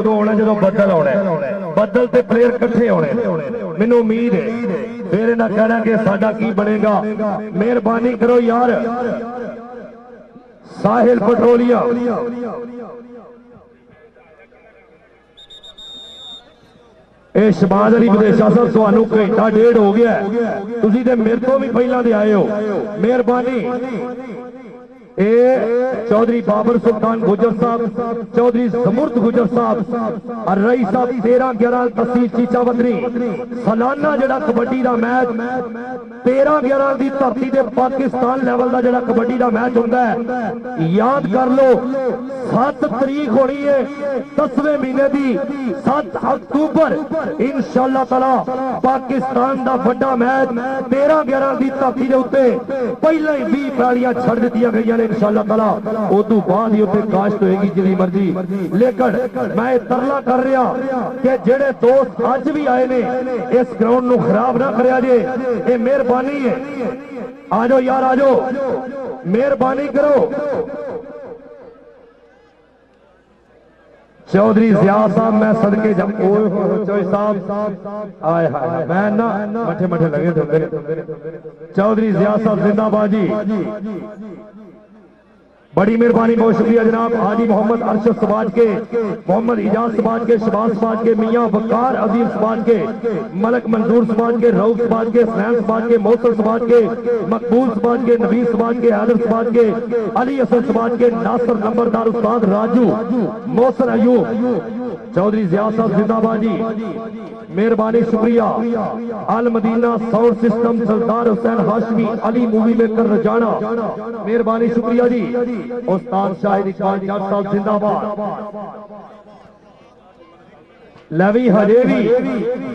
होना जो बदल आना बदल ते प्लेयर कट्ठे होने मैनू उम्मीद है फिर इन्हां कहना कि साडा की बनेगा। मेहरबानी करो यार साहिल पटरोलिया शहबाज अली विदेशा साहब तुहानू घंटा डेढ़ हो गया तुसीं ते मेरे तो भी पहला दे आए हो। मेहरबानी चौधरी बाबर सुल्तान गुजर साहब चौधरी समूर्त गुजर साहब और रई साहब 13-11 तहसील चीचावतरी सालाना जड़ा कबड्डी का मैच 13-11 की धरती से पाकिस्तान लेवल का जड़ा कबड्डी का मैच होता है याद कर लो 7 तरीक होनी है 10वें महीने की 7 अक्तूबर इंशाअल्लाह ताला पाकिस्तान का बड़ा मैच 13-11 की धरती के उत्ते पहले ही 20 पैलियां छड़ दित्तियां गई ने इंशाअल्लाह ताला उदू बाद ही उत्ते काश्त होएगी जिनी मर्जी। लेकिन मैं तरला कर रहा कि जेड़े दोस्त अज भी आए ने इस ग्राउंड नू खराब ना करिया जे ये मेहरबानी है। आ जाओ यार आ जाओ मेहरबानी करो। चौधरी जिया साहब मैं सदके जब चौधरी साहब आए हाय मैं ना मठे मठे लगे थे। चौधरी जिया साहब जिंदाबाद जी बड़ी मेहरबानी बहुत शुक्रिया जनाब। हाजी मोहम्मद अरशद समाज के मोहम्मद इजाज समाज के शबाज समाज के मियाँ वकार अजीम समाज के मलक मंजूर समाज के रऊफ समाज के सैन समाज के मौसम समाज के मकबूल समाज के नबी समाज के हैदर समाज के अली हसन समाज के नासर नंबरदार उस्ताद राजू मोहसन अयूब चौधरी जिया साहब जिंदाबाद जी मेहरबानी शुक्रिया। अल मदीना साउंड सिस्टम सरदार हुसैन हाशमी अली मूवी मेकर रजाना मेहरबानी शुक्रिया जी। उस्ताद शाहिद इकबाल जट साहब जिंदाबाद। लवी हजे भी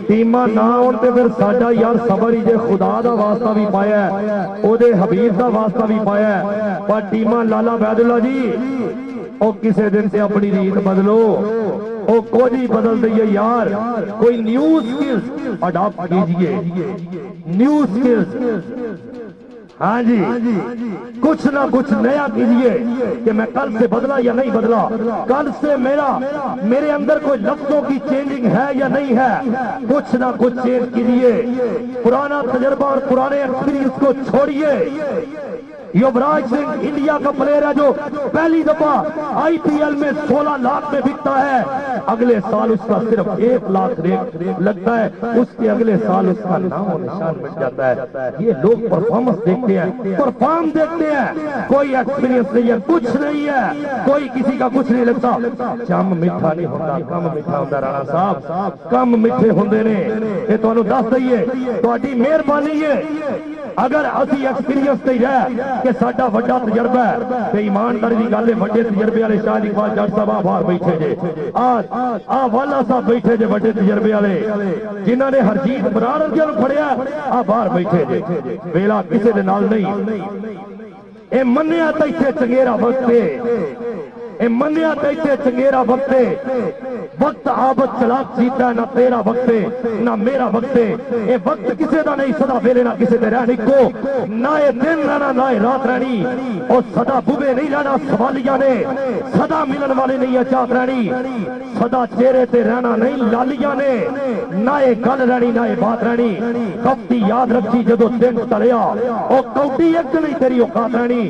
टीमा ना आउण ते फिर साडा यार सबर ही जे खुदा दा वास्ता भी पाया ओदे हबीब दा वास्ता भी पाया पर टीमा लाला बैदुल्ला जी ओ किसी दिन से अपनी रीत बदलो ओ कुछ ही बदल दइए यार। कोई न्यू स्किल्स अडॉप्ट कीजिए न्यू स्किल्स हाँ जी कुछ ना कुछ नया कीजिए कि मैं कल से बदला या नहीं बदला कल से मेरे अंदर कोई लफ्जों की चेंजिंग है या नहीं है कुछ ना कुछ चेंज कीजिए। पुराना तजर्बा और पुराने एक्सपीरियंस को छोड़िए। युवराज सिंह इंडिया का प्लेयर है जो पहली दफा आईपीएल में 16 लाख में बिकता है अगले साल उसका सिर्फ 1 लाख लगता है उसके अगले साल उसका नाम और निशान मिट जाता है। ये लोग परफॉर्मेंस देखते हैं परफॉर्म देखते हैं कोई एक्सपीरियंस नहीं है कुछ नहीं है कोई किसी का कुछ नहीं लगता। चम मिठा नहीं होता कम मिठा होता राणा साहब कम मिठे होंगे ने ये तुहानू दस दईए तुहाडी मेहरबानी है। अगर असी एक्सपीरियंस नहीं रहा कि साडा वड्डा तजर्बा है ते ईमानदारी की गल है वड्डे तजर्बे वाले शाह इकबाल जट साहब बाहर बैठे जे आ वाला साहब बैठे जे वड्डे तजर्बे वाले जिन्हां ने हरजीत बराड़ वर्गियां नूं फड़िया आ बाहर बैठे जे वेला किसी दे नाल नहीं ए मन्निया तां इत्थे चंगेरा वक्त है मन्निया तां इत्थे चंगेरा वक्त है वक्त आबद चलाक जीता ना तेरा वक्त है ना मेरा वक्त है ये वक्त किसी का नहीं सदा वेले ना किसी दे रहने को ना ये दिन रहना ना ये रात रहनी और सदा बुबे नहीं रहना सवालिया ने सदा मिलन वाले नहीं चाहत रहनी सदा चेहरे ते रहना नहीं लालिया ने ना ये गल रहनी ना ये बात रहनी कपती याद रखी जदों दिन टलिया और कौटी एक नहीं तेरी औकात रहनी।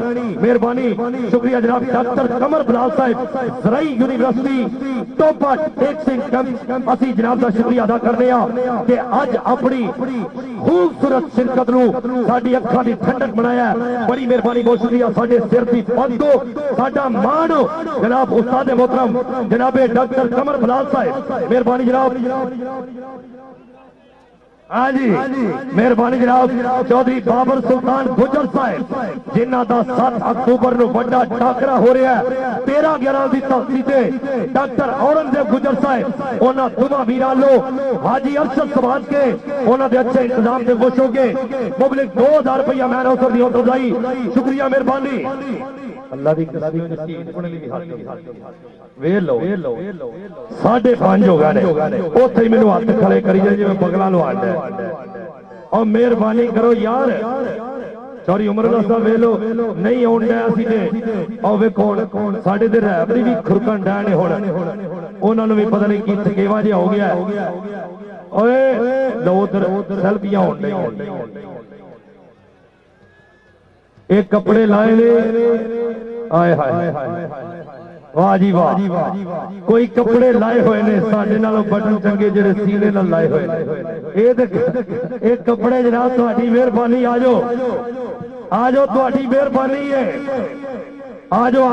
मेहरबानी शुक्रिया जनाब डॉक्टर कमर बलाल साहब सराई यूनिवर्सिटी टोपा एक सिंह असी जनाब का शुक्रिया अदा करने कि अज अपनी खूबसूरत शिरकत नूं साडी अखां दी ठंडक बनाया। बड़ी मेहरबानी बहुत शुक्रिया साडे सिर दी पग दो साडा मान जनाब उस्ताद मोहतरम जनाबे डॉक्टर कमर बलाल साहब मेहरबानी जनाब हाँ जी मेहरबानी जनाब चौधरी बाबर सुल्तान गुजर साहब जिन्हां दा 7 अक्तूबर नूं वड्डा टाकरा हो रहा है 13-11 की धरती ते डॉक्टर औरंगजेब गुजर साहब उन्हां दुआ वीरां लो हाजी अरशद समाज के उन्हां दे अच्छे इंतजाम से खुश हो गए मुबलिक 2000 रुपया मैन औसर दी हौसलाई शुक्रिया मेहरबानी अल्लाह दी वे लो 5:30 हो गए उत्थे ही मैनू हथ खड़े करी जाए जिवें बगला लुआंड और मेहरबानी करो यार सॉरी उमर साहब वे लो नहीं आउंदा असीं ते और वेखो साडे ते रैब दी भी खुरकन डैण हुण उन्होंने भी पता नहीं की थकेवा जिहा हो गया। ओए लो उधर सेल्फियां हो रही, एक कपड़े लाए ने, आए हाय वाह जी वाह, कोई कपड़े लाए हुए ने साडे नालों बटन चंगे जेड़े सीने नाल लाए हुए ने। एक कपड़े जनाब तुहाडी मेहरबानी, आ जाओ तुहाडी मेहरबानी है, आ जाओ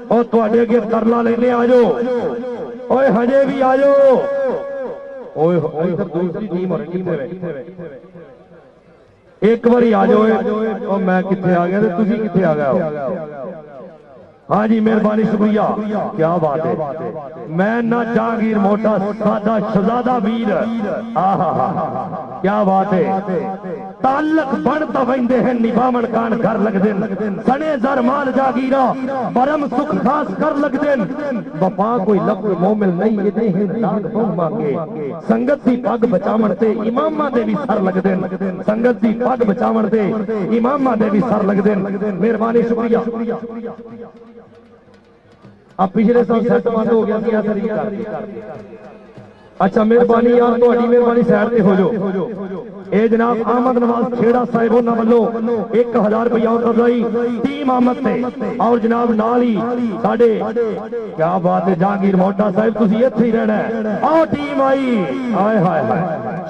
और तुहाडे अगे तरला लेने आ जाओ। ओए हजे भी आ जाओ। ओए इधर दूसरी टीम हो रही है, एक बारी आ जाओ। और मैं किथे आ गया, तुसी किथे आ गए हो? हाँ जी मेहरबानी, शुक्रिया, क्या बात है। मैं ना जहांगीर मोटा सादा शहजादा वीर, क्या बात है। ताल्लक बढ़ता वंदे हैं निभावन कान घर लगदे, सने जर माल जागीरा परम सुख खास कर लगदे। वफा कोई लफ्ज मोमिल नहीं ये नहीं दाग तो मांगे, संगत दी पग बचावन ते इमामां दे भी सर लगदे, संगत दी पग बचावन ते इमामां दे भी सर लगदे। मेहरबानी, शुक्रिया। अब पिछले साल सेट बंद हो गया, अच्छा मेहरबानी यार, तुहाडी मेहरबानी साइड ते हो जाओ। ए जनाब अहमद नवाज खेड़ा साहिब उन्हां वल्लों 1000 रुपया करवाई टीम अहमद ते, और जनाब नाल ही साडे क्या बात है जहांगीर मोटा साहिब, तुसीं इत्थे ही रहना है। आओ टीम आई, हाय हाय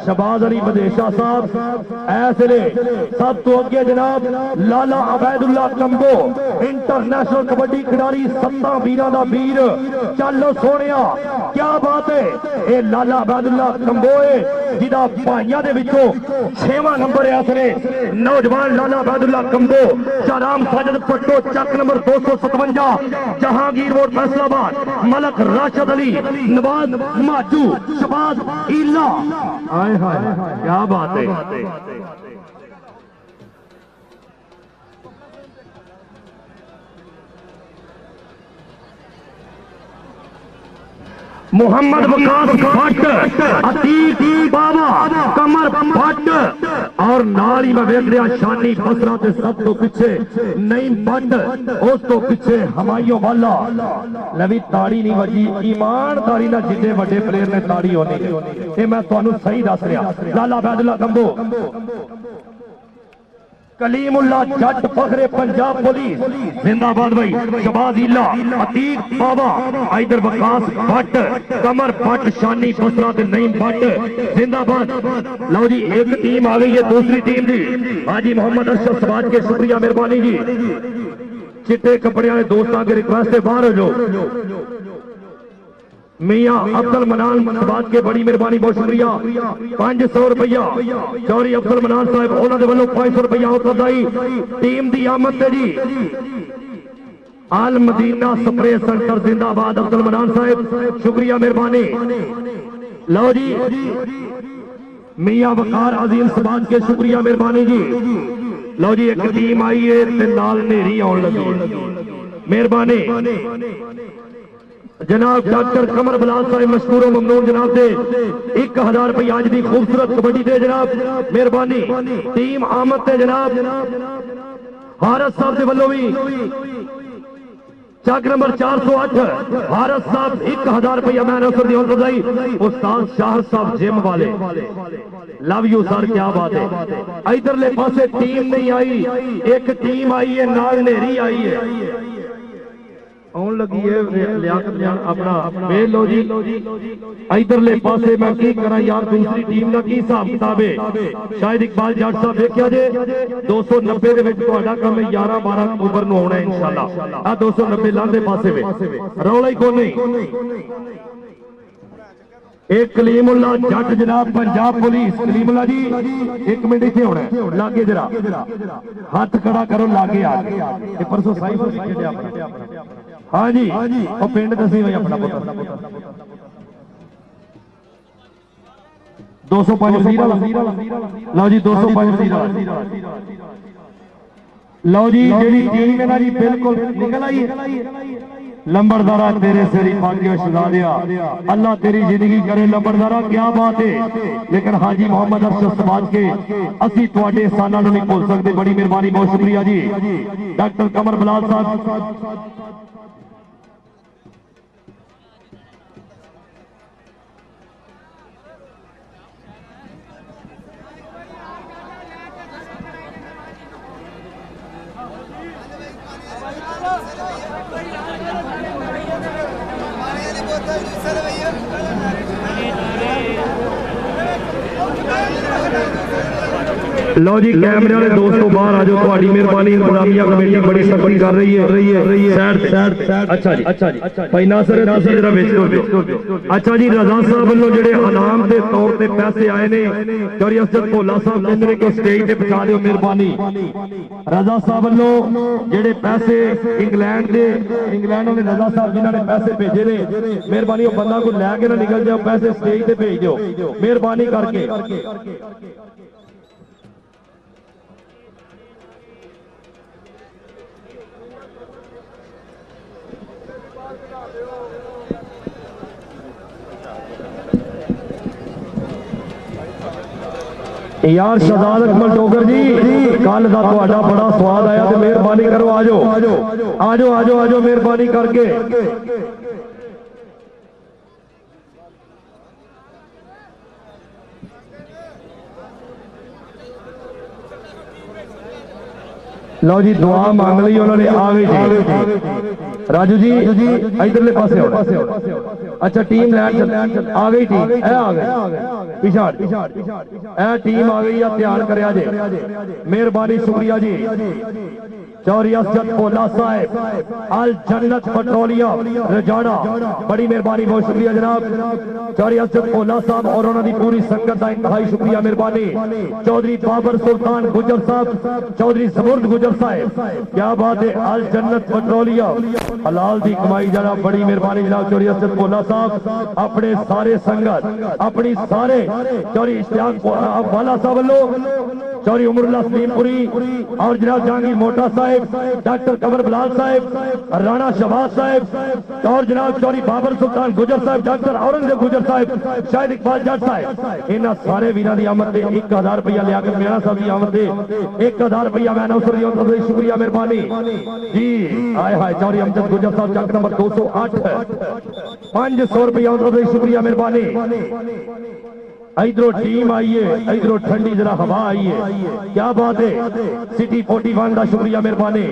शहबाज अली बदेशा साहब ऐसे सब तो अगे जनाब लाला अबैदुल्ला कंबो इंटरनेशनल कबड्डी खिडारी, 7 वीरां दा वीर। चलो सोनिया, क्या बात है। ये लाला अबैदुल्ला कंबो है जिदा भाइयों के विचों 6वां नंबर है असरे नौजवान लाला अबैदुल्ला कंबो, शाहराम साजिद पट्टो चक नंबर 257, जहांगीर रोड फैसलाबाद, मलक राशिद अली, नवाज माजू, शहबाज ईला। हाय हाय क्या बात है। मोहम्मद वकास भट्ट, अतीक बाबा, कमर भट्ट, और नाल ही मैं वेख रहा शानी बसरा ते सब तो पिछे नईम भट्ट, उस तो पिछे हमायूं वाला। लवी ताड़ी नहीं वजी, ईमानदारी ना जिन्ने बड़े प्लेयर ने ताड़ी होनी है, मैं तुहानू सही दस रहा। लाला अबैदुल्ला कंबो, कलीमुल्ला जट फखरे पंजाब पुलिस जिंदाबाद भाई, शहबाज इला, अतीक बाबा, इधर वकास भट्ट, कमर भट्ट, शानी बसरा ते नईम भट्ट जिंदाबाद। लो जी एक टीम आ गई है, दूसरी टीम जी हाजी मोहम्मद अशरफ समाज के, शुक्रिया मेहरबानी जी। चिट्टे कपड़े वाले दोस्तों के रिक्वेस्ट से बाहर हो जाओ। मियां अब्दुल मनान बात के बड़ी मेहरबानी, बहुत शुक्रिया। 500 रुपया चौरी अब्दुल मनान साहब उन्होंने वालों 500 रुपया उत्तरदाई टीम दी आमद ते जी। आल मदीना स्प्रे सेंटर जिंदाबाद, अब्दुल मनान साहब शुक्रिया मेहरबानी। लो जी मियां वकार अजीम समाज के, शुक्रिया मेहरबानी जी। लो जी एक टीम आई है ते नाल नेरी आउण लगी, मेहरबानी। जनाब डॉक्टर कमर बलाल साहब मशकूर ममनून जनाब दे 1000 रुपया आज की खूबसूरत कबड्डी दे जनाब, मेहरबानी। टीम आमद ते जनाब हारस साहब के वलों भी चक नंबर 408 हारस साहब 1000 रुपया मैं नौसर दी बधाई। उस्ताद शाह साहब जिम वाले, लव यू सर, क्या बात है। इधरले पासे टीम नहीं आई, एक टीम आई है नाल नेरी आई है आउन लगी है लियाकत जान अपना वेल। लो जी इधरले पासे मैं की करा यार, दूसरी टीम का की हिसाब किताब है। शायद इकबाल जट साहब देखिया जे 290 दे विच तुहाडा काम 11-12 अक्तूबर नूं आउणा है इंशाअल्लाह। आ 290 लांदे पासे वे रौला ही कोई नहीं। एक कलीमुल्ला जट जनाब पंजाब पुलिस, कलीमुल्ला जी 1 मिनट इत्थे होना लागे, जरा हाथ खड़ा करो लागे आ के। परसों साइबर भी खेलिया अपना, हाँ जी और पिंड दसी भाई अपना पुत्र 205 वजीर। लो जी 205 वजीर। लो जी जेडी टीम है ना जी बिल्कुल निकल आई है। लंबरदारा तेरे सिर भाग्य शहजादिया, अल्लाह तेरी जिंदगी करे लंबरदारा, क्या बात है। लेकिन हाजी मोहम्मद अरशद समाज के असी तुहाडे एहसानां नूं नहीं भुल सकते, बड़ी मेहरबानी, बहुत शुक्रिया जी। डॉक्टर कमर बलाल साहब लो जी कैमरे वाले दोस्तों बाहर आ जाओ, थोड़ी मेहरबानी। इंतजामिया कमेटी बड़ी सख्ती कर रही है। अच्छा जी भाई नासर जरा बेच। अच्छा जी रजा साहब वालों जेडे इनाम के तौर पर पैसे आए ने चौरी असद भोला साहब कहते हैं कि स्टेज पे पहुंचा दो मेहरबानी। रजा साहब वालों जेडे पैसे इंग्लैंड वाले रजा साहब जिन्होंने पैसे भेजे ने मेहरबानी वो बंदा को लैके ना निकल जाओ, पैसे स्टेज पे भेज दो मेहरबानी करके। यार शहजाद अकमल डोगर जी कल का थोड़ा बड़ा स्वाद आया तो मेहरबानी करो आ जाओ मेहरबानी करके। लो जी दुआ मांग ली उन्होंने, आ गई जी राजू जी इधरले पासे। अच्छा टीम लैंड आ गई, टीम ए आ गई पिछाड़ ए टीम आ गई, ध्यान करिया जे मेहरबानी शुक्रिया जी। चौरी असद भोला साहब अल जन्नत पेट्रोलियम रजाना बड़ी मेहरबानी, बहुत शुक्रिया जनाब चौरी असद भोला साहब और उन्होंने पूरी संगत का इंतहाई शुक्रिया मेहरबानी। चौधरी बाबर सुल्तान गुजर साहब, चौधरी जबुर्द गुजर साहब क्या बात है। अल जन्नत पेट्रोलियम हलाल दी कमाई जरा बड़ी मेहरबानी जनाब चौरी असद भोला साहब, अपने सारे संगत अपनी सारे चौरी इश्तियाक वाला साहब वालों, चौरी उमरुल्लाह सलीमपुरी और जनाब जहांगीर मोटा साहब, डॉक्टर कमर बिलाल साहब, राणा शहबाज साहब और जनाब चौरी बाबर सुल्तान गुजर साहब, डॉक्टर औरंगजेब गुजर साहब, शाहिद इकबाल जट साहब, इन्होंने सारे वीरों की आमद से 1000 रुपया लिया के मेरा साहब की आमद से 1000 रुपया मैं नौसर शुक्रिया मेहरबानी जी। आए हाय चौरी अमजद गुजर साहब चक नंबर 208 500 रुपया शुक्रिया मेहरबानी। इधरों टीम आई है, इधरों ठंडी जरा हवा आई है, क्या बात है। सिटी 41 का शुक्रिया मेहरबानी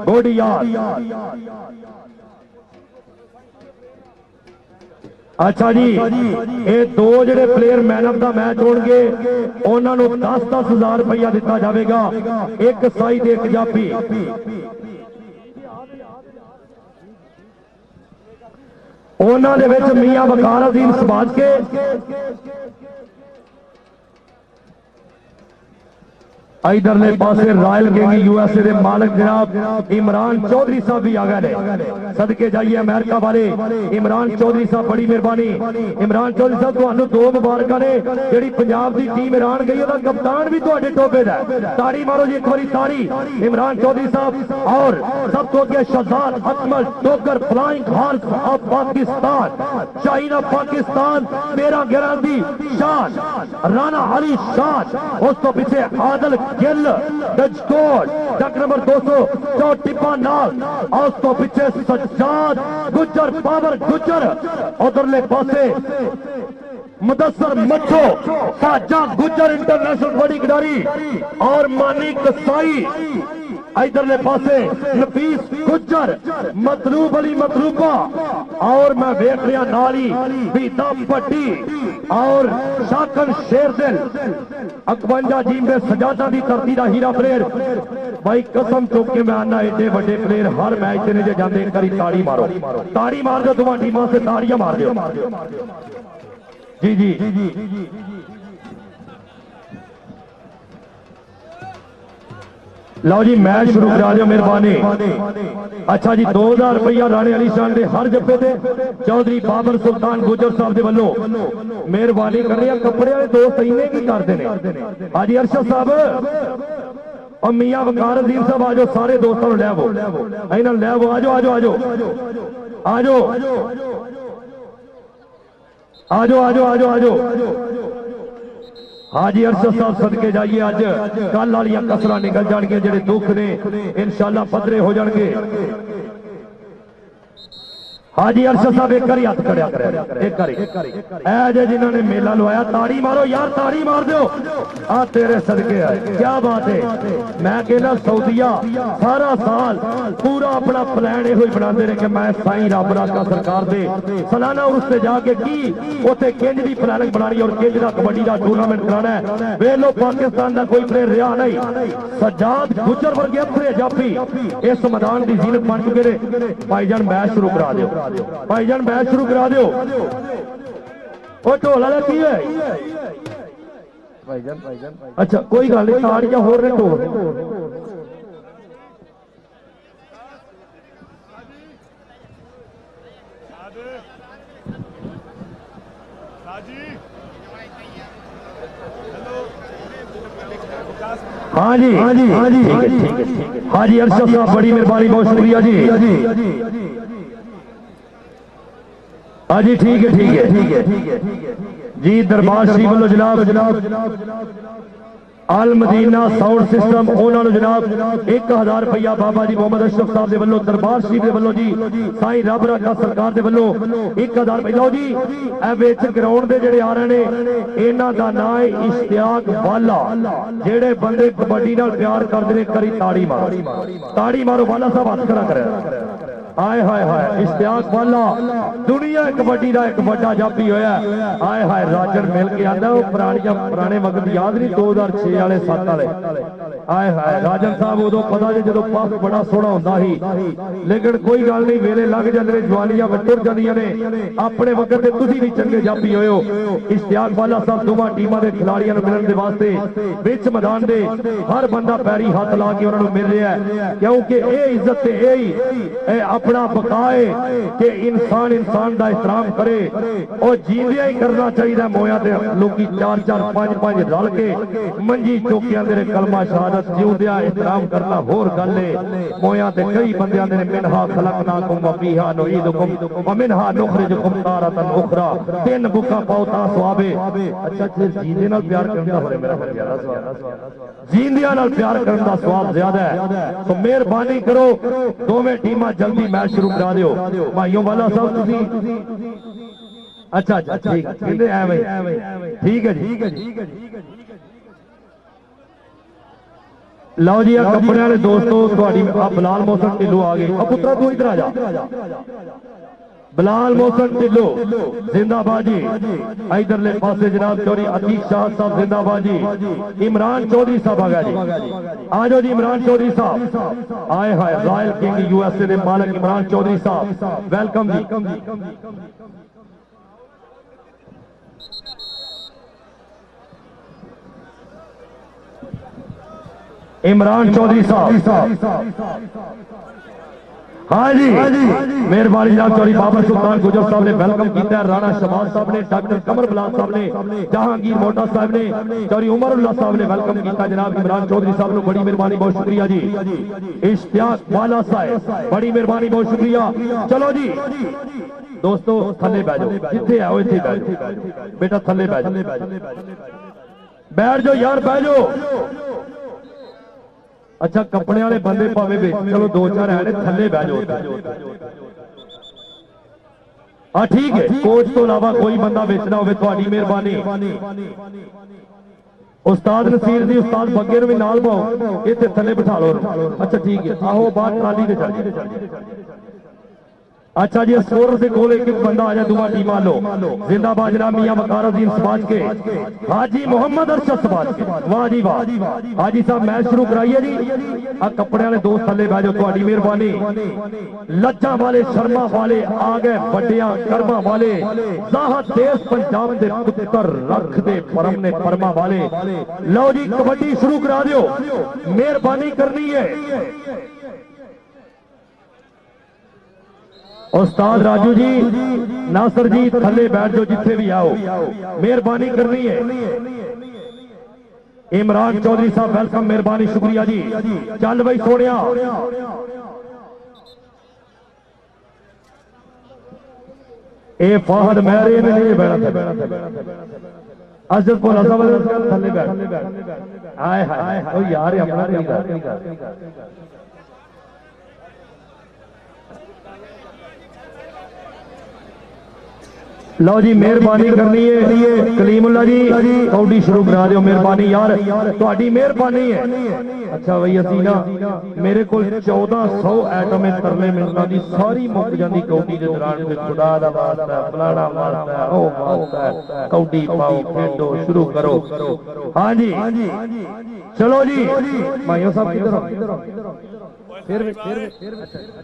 गोडी यार। अच्छा जी ये दो जेडे player man of the match होंगे उन्होंने 10,000 रुपया दिता जाएगा, एक साई ते एक जाफी। उन्होंने मियां वकार अजीम समाज के इधरले पासे रॉयल किंग यूएसए के मालिक जनाब इमरान चौधरी साहब भी आ गए, सदके जाइए अमेरिका वाले इमरान चौधरी साहब बड़ी मेहरबानी। इमरान चौधरी साहब तुहानू 2 मुबारक ने, जी पंजाब की टीम ईरान गई वह कप्तान भी तुहाडे टोपे दा, ताड़ी मारो जी एक बारी ताड़ी इमरान चौधरी साहब। और सब तो अगे Shahzad Akmal Dogar flying horse of Pakistan, China Pakistan 13-11 की शान, राणा अली शान, उस तो पीछे आदल गिल डजकोट डक नंबर 200 टिप्पा नाल, और उस तो पीछे सज्जाद गुजर पावर गुजर, उधरले पासे मुदस्सर मच्छो साजा गुजर इंटरनेशनल बड़ी खिलाड़ी और मानी कसाई, इधरले पासे नफीस गुजर मतलूब अली मतलूबा, और मैं वेख रहा नाली बीता भट्टी और शाकन शेरदिल 51 जींबे सजादा की धरती का हीरा प्लेयर। भाई कसम चुक के मैं आना एडे बड़े प्लेयर हर मैच से नहीं जाते, एक बारी ताड़ी मारो, ताड़ी मार दो, तुम्हारी टीमों से ताड़ियां मार दो जी जी। लो जी मैच शुरू करा दो मेहरबानी। अच्छा जी 2000 रुपया राणे अली शान के हर जब्बे से चौधरी बाबर सुल्तान गुजर साहब के वालों मेहरबानी कर रहे हैं। कपड़े वाले दोस्त इन्ने की करते हैं हाजी अरशद साहब और मियां वकार अजीम साहब, आ जाओ सारे दोस्तों लैवो इन्होंने लैवो, आ जाओ आ जाओ आ जाओ आ जाओ आ जाओ आ जाओ आ जाओ आ जाओ। हाजी अरशद साहब सदके जाइए, अज कल वाली कसर निकल जाएंगे, जेडे दुख ने इंशाअल्लाह पदरे हो जाएंगे। हाजी अरशद साहब एक बारी हाथ खड़िया करे, एक बारी ऐ जे जिन्होंने मेला लवाया, ताड़ी मारो यार, ताड़ी मार दो। आ तेरे सदके आए, क्या बात है। मैं कहना सऊदिया सारा साल पूरा अपना प्लान यो बनाते रहे कि मैं साई रब राका सरकार दे सालाना उर्स से जाके की उसे किंज की प्लानिंग बनानी और किंज का कबड्डी का टूर्नामेंट कराना है। वे लो पाकिस्तान का कोई प्लेयर रहा नहीं, सज्जाद गुजर वर्गे अपने जाफी इस मैदान की जीनत बन चुके हैं। भाईजान मैच शुरू करा दो, भाईजान मैच शुरू करा दो। ओ ढोल वाला की है भाईजान? अच्छा कोई गल नहीं, ताड़ियां हो रहे ढोल। हाँ जी हाँ जी हाँ जी हाँ जी अरशद साहब बड़ी मेहरबानी, बहुत शुक्रिया जी। हाँ जी ठीक है ठीक है ठीक है जी। दरबार शरीफ वालों जनाब अल मदीना साउंड सिस्टम उन्होंने जनाब 1000 रुपया बाबा जी मोहम्मद अशरफ साहब के वलों दरबार शरीफ के वलों जी साईं रब राका सरकार के वलों 1000 रुपया। लो जी ए विच ग्राउंड दे जेड़े आ रहे ने इन्हां दा नाम है इश्तियाक वाला। जेड़े बंदे कबड्डी नाल प्यार करदे ने करी ताड़ी मारो, ताड़ी मारो। वाला साहब हाथ खड़ा करे। आए हाय हाय इश्तियाक वाला दुनिया कबड्डी का एक बड़ा जाफी होया। आए हाय राजन मिल के आंदा वो पुराने वक्त याद नहीं 2006 वाले 7 वाले। आए हाय राजन साहब उदों पता जी जो पफ बड़ा सोहना होंदा ही, लेकिन कोई गल नहीं वेले लग जांदे ने, जवानियां टुर जांदियां ने। अपने वक्त ते तुसीं भी चंगे जाफी होए हो। इश्तियाक वाला साहब दोवां टीमां दे खिलाड़ियां नूं मिलण दे वास्ते विच मैदान दे हर बंदा पैरी हाथ ला के उन्हां नूं मिल रहा है, क्योंकि ये इज्जत ते यही अपना बकाए कि इंसान इंसान का एहतराम करे और जींदिया ही करना चाहिए। मोया ते लोग 4-4 5-5 रल के मंजी चौकियां दे कलमा शहादत जीवदिया एहतराम करना होर गल है। मोया ते कई बंदे आंदे ने मिनहा खलकनाकुम व फीहा नुईदुकुम व मिनहा नुखरिजुकुम तारतन उखरा। 3 बुका पाओ ता सवाबे। अच्छा फिर जींदे नाल प्यार करना होरे मेरा ज्यादा सवाब, जींदिया नाल प्यार करने का सवाब ज्यादा है। तो मेहरबानी करो दोवें टीमां जल्दी मैच शुरू करा दियो भाइयों। वाला साहब तुसी अच्छा अच्छा ठीक है भाई, ठीक है जी। लो जी कपड़े वाले दोस्तों तुहाडी बिलाल मोहसन ढिल्लो आ गए। पुत्रा तू इधर आ जा, बिलाल मोहसन ढिल्लो जिंदाबाद जी। इधरले पासे जनाब चौधरी अतीक शाह साहब जिंदाबाद जी। इमरान चौधरी साहब आ गया जी, आ जाओ जी इमरान चौधरी साहब। आए हाय रॉयल किंग यूएसए के मालिक इमरान चौधरी साहब वेलकम जी। इमरान चौधरी साहब हाँ जी मेहरबानी जनाब। चौधरी बाबर सुल्तान गुजर साहब ने वेलकम किया, राणा शबाज साहब ने, डॉक्टर कमर बिलाल साहब ने, जहांगीर मोटा साहब ने, चौधरी उमर उल्लाह साहब ने वेलकम किया जनाब। इमरान चौधरी साहब ने बड़ी मेहरबानी, बहुत शुक्रिया जी। इश्तियाक वाला साहब बड़ी मेहरबानी, बहुत शुक्रिया। चलो जी दोस्तों थले बैठ जाओ, जिथे आओ इत्थे बैठ जाओ बेटा, थले बैठ जाओ यार, बैठ जाओ। अच्छा कपड़े वाले बंदे भावे बेच चलो 2-4 है थले बह जाओ। हाँ ठीक है, कोच तो अलावा कोई बंदा बेचना हो थोड़ी मेहरबानी। उस्ताद नसीर जी उस्ताद बग्गे भी नाल पाओ, इतने थले बिठा लो। अच्छा ठीक है, आओ बाहर ट्राली दे चल। अच्छा जी स्कोर से गोल एक बंदा आ जाए दुआ टीम लो। जिंदाबाद जनाब मियां वकारुद्दीन समाज के हाजी मोहम्मद अरशद समाज के, वाह जी वाह। हाजी साहब मैच शुरू कराइए जी। आ कपड़े वाले दोस्त थले बह जाओ, थोड़ी मेहरबानी। लज्जा वाले शर्मा वाले आ गए, बड़िया कर्मा वाले जाहत देश पंजाब के पुत्र रख दे परम ने परमा वाले। लो जी कबड्डी शुरू करा दो, मेहरबानी करनी है। उस्ताद राजू जी नासर जी थले बैठ जाओ जिथे भी आओ, मेहरबानी करनी है। इमरान चौधरी साहब वेलकम, मेहरबानी शुक्रिया जी। चल भाई सोनिया ए फाहद मेरे में नहीं बैठा अजद को थले बैठ आए हाय यार अपना लो जी मेहरबानी करनी है कलीमुल्ला जी कौडी शुरू करा दो मेहरबानी यार थोड़ी मेहरबानी है। अच्छा भाई असी ना मेरे को 1400 आइटम तरले मिनटा की सारी मुक जाती कौडी के दौरान खुदा दा वास्ता फलाना वास्ता ओ वास्ता कौडी पाओ खेडो शुरू करो। हाँ जी चलो जी भाइयों साहब किधर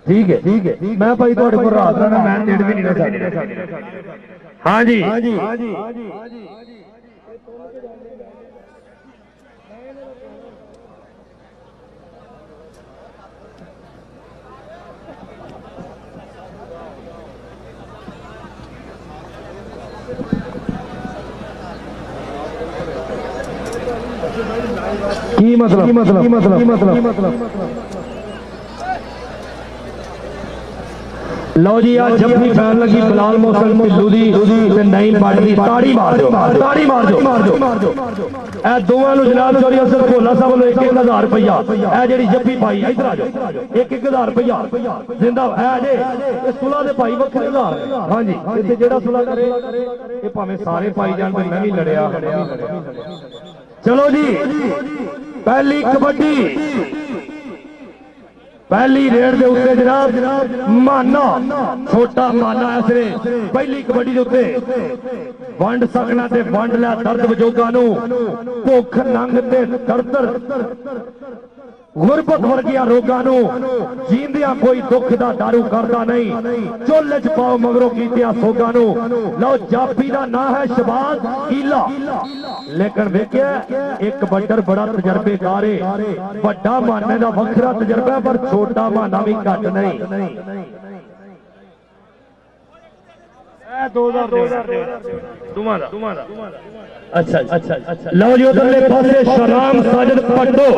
ठीक है मैं भाई थोड़े को रात का मैं डेढ़ भी नहीं रह सकता। हाँ जी की मतलब लो जी आज जब भी फैन लगी बिलाल मोहसन ढिल्लू दी नहीं बढ़ती ताड़ी मार दो ए दोवां नु जनाब चौधरी अफसर भोला साहब वालों 1,000 रुपया ए जेडी जप्पी पाई इधर आ जाओ 1,000 रुपया जिंदा है जे ये सुला दे भाई वक्रे 1000। हां जी इथे जेड़ा सुला करे ये भावें सारे पाई जान मैं भी लड़या। चलो जी पहली कबड्डी पहली रेड के उत्ते जनाब माना छोटा माना इसने पहली कबड्डी के उत्ते वंड सकना ते वंड लिया दर्द वजोगा नू भुख नंग ते दर्द गुरबत वर्गिया रोगां नू जींदिया कोई दुख दा दारू करदा नहीं चोले च पाओ मगरों कीतिया सोगां नू। लो जाफी दा ना है शबाज कीला लेकिन वेख्या एक बड्डर बड़ा तजर्बेकार है बड़ा माने दा वखरा तजर्बा पर छोटा माना भी घट नहीं। 2000 अच्छा लो जी उधरले पासे शराम साजिद पट्टो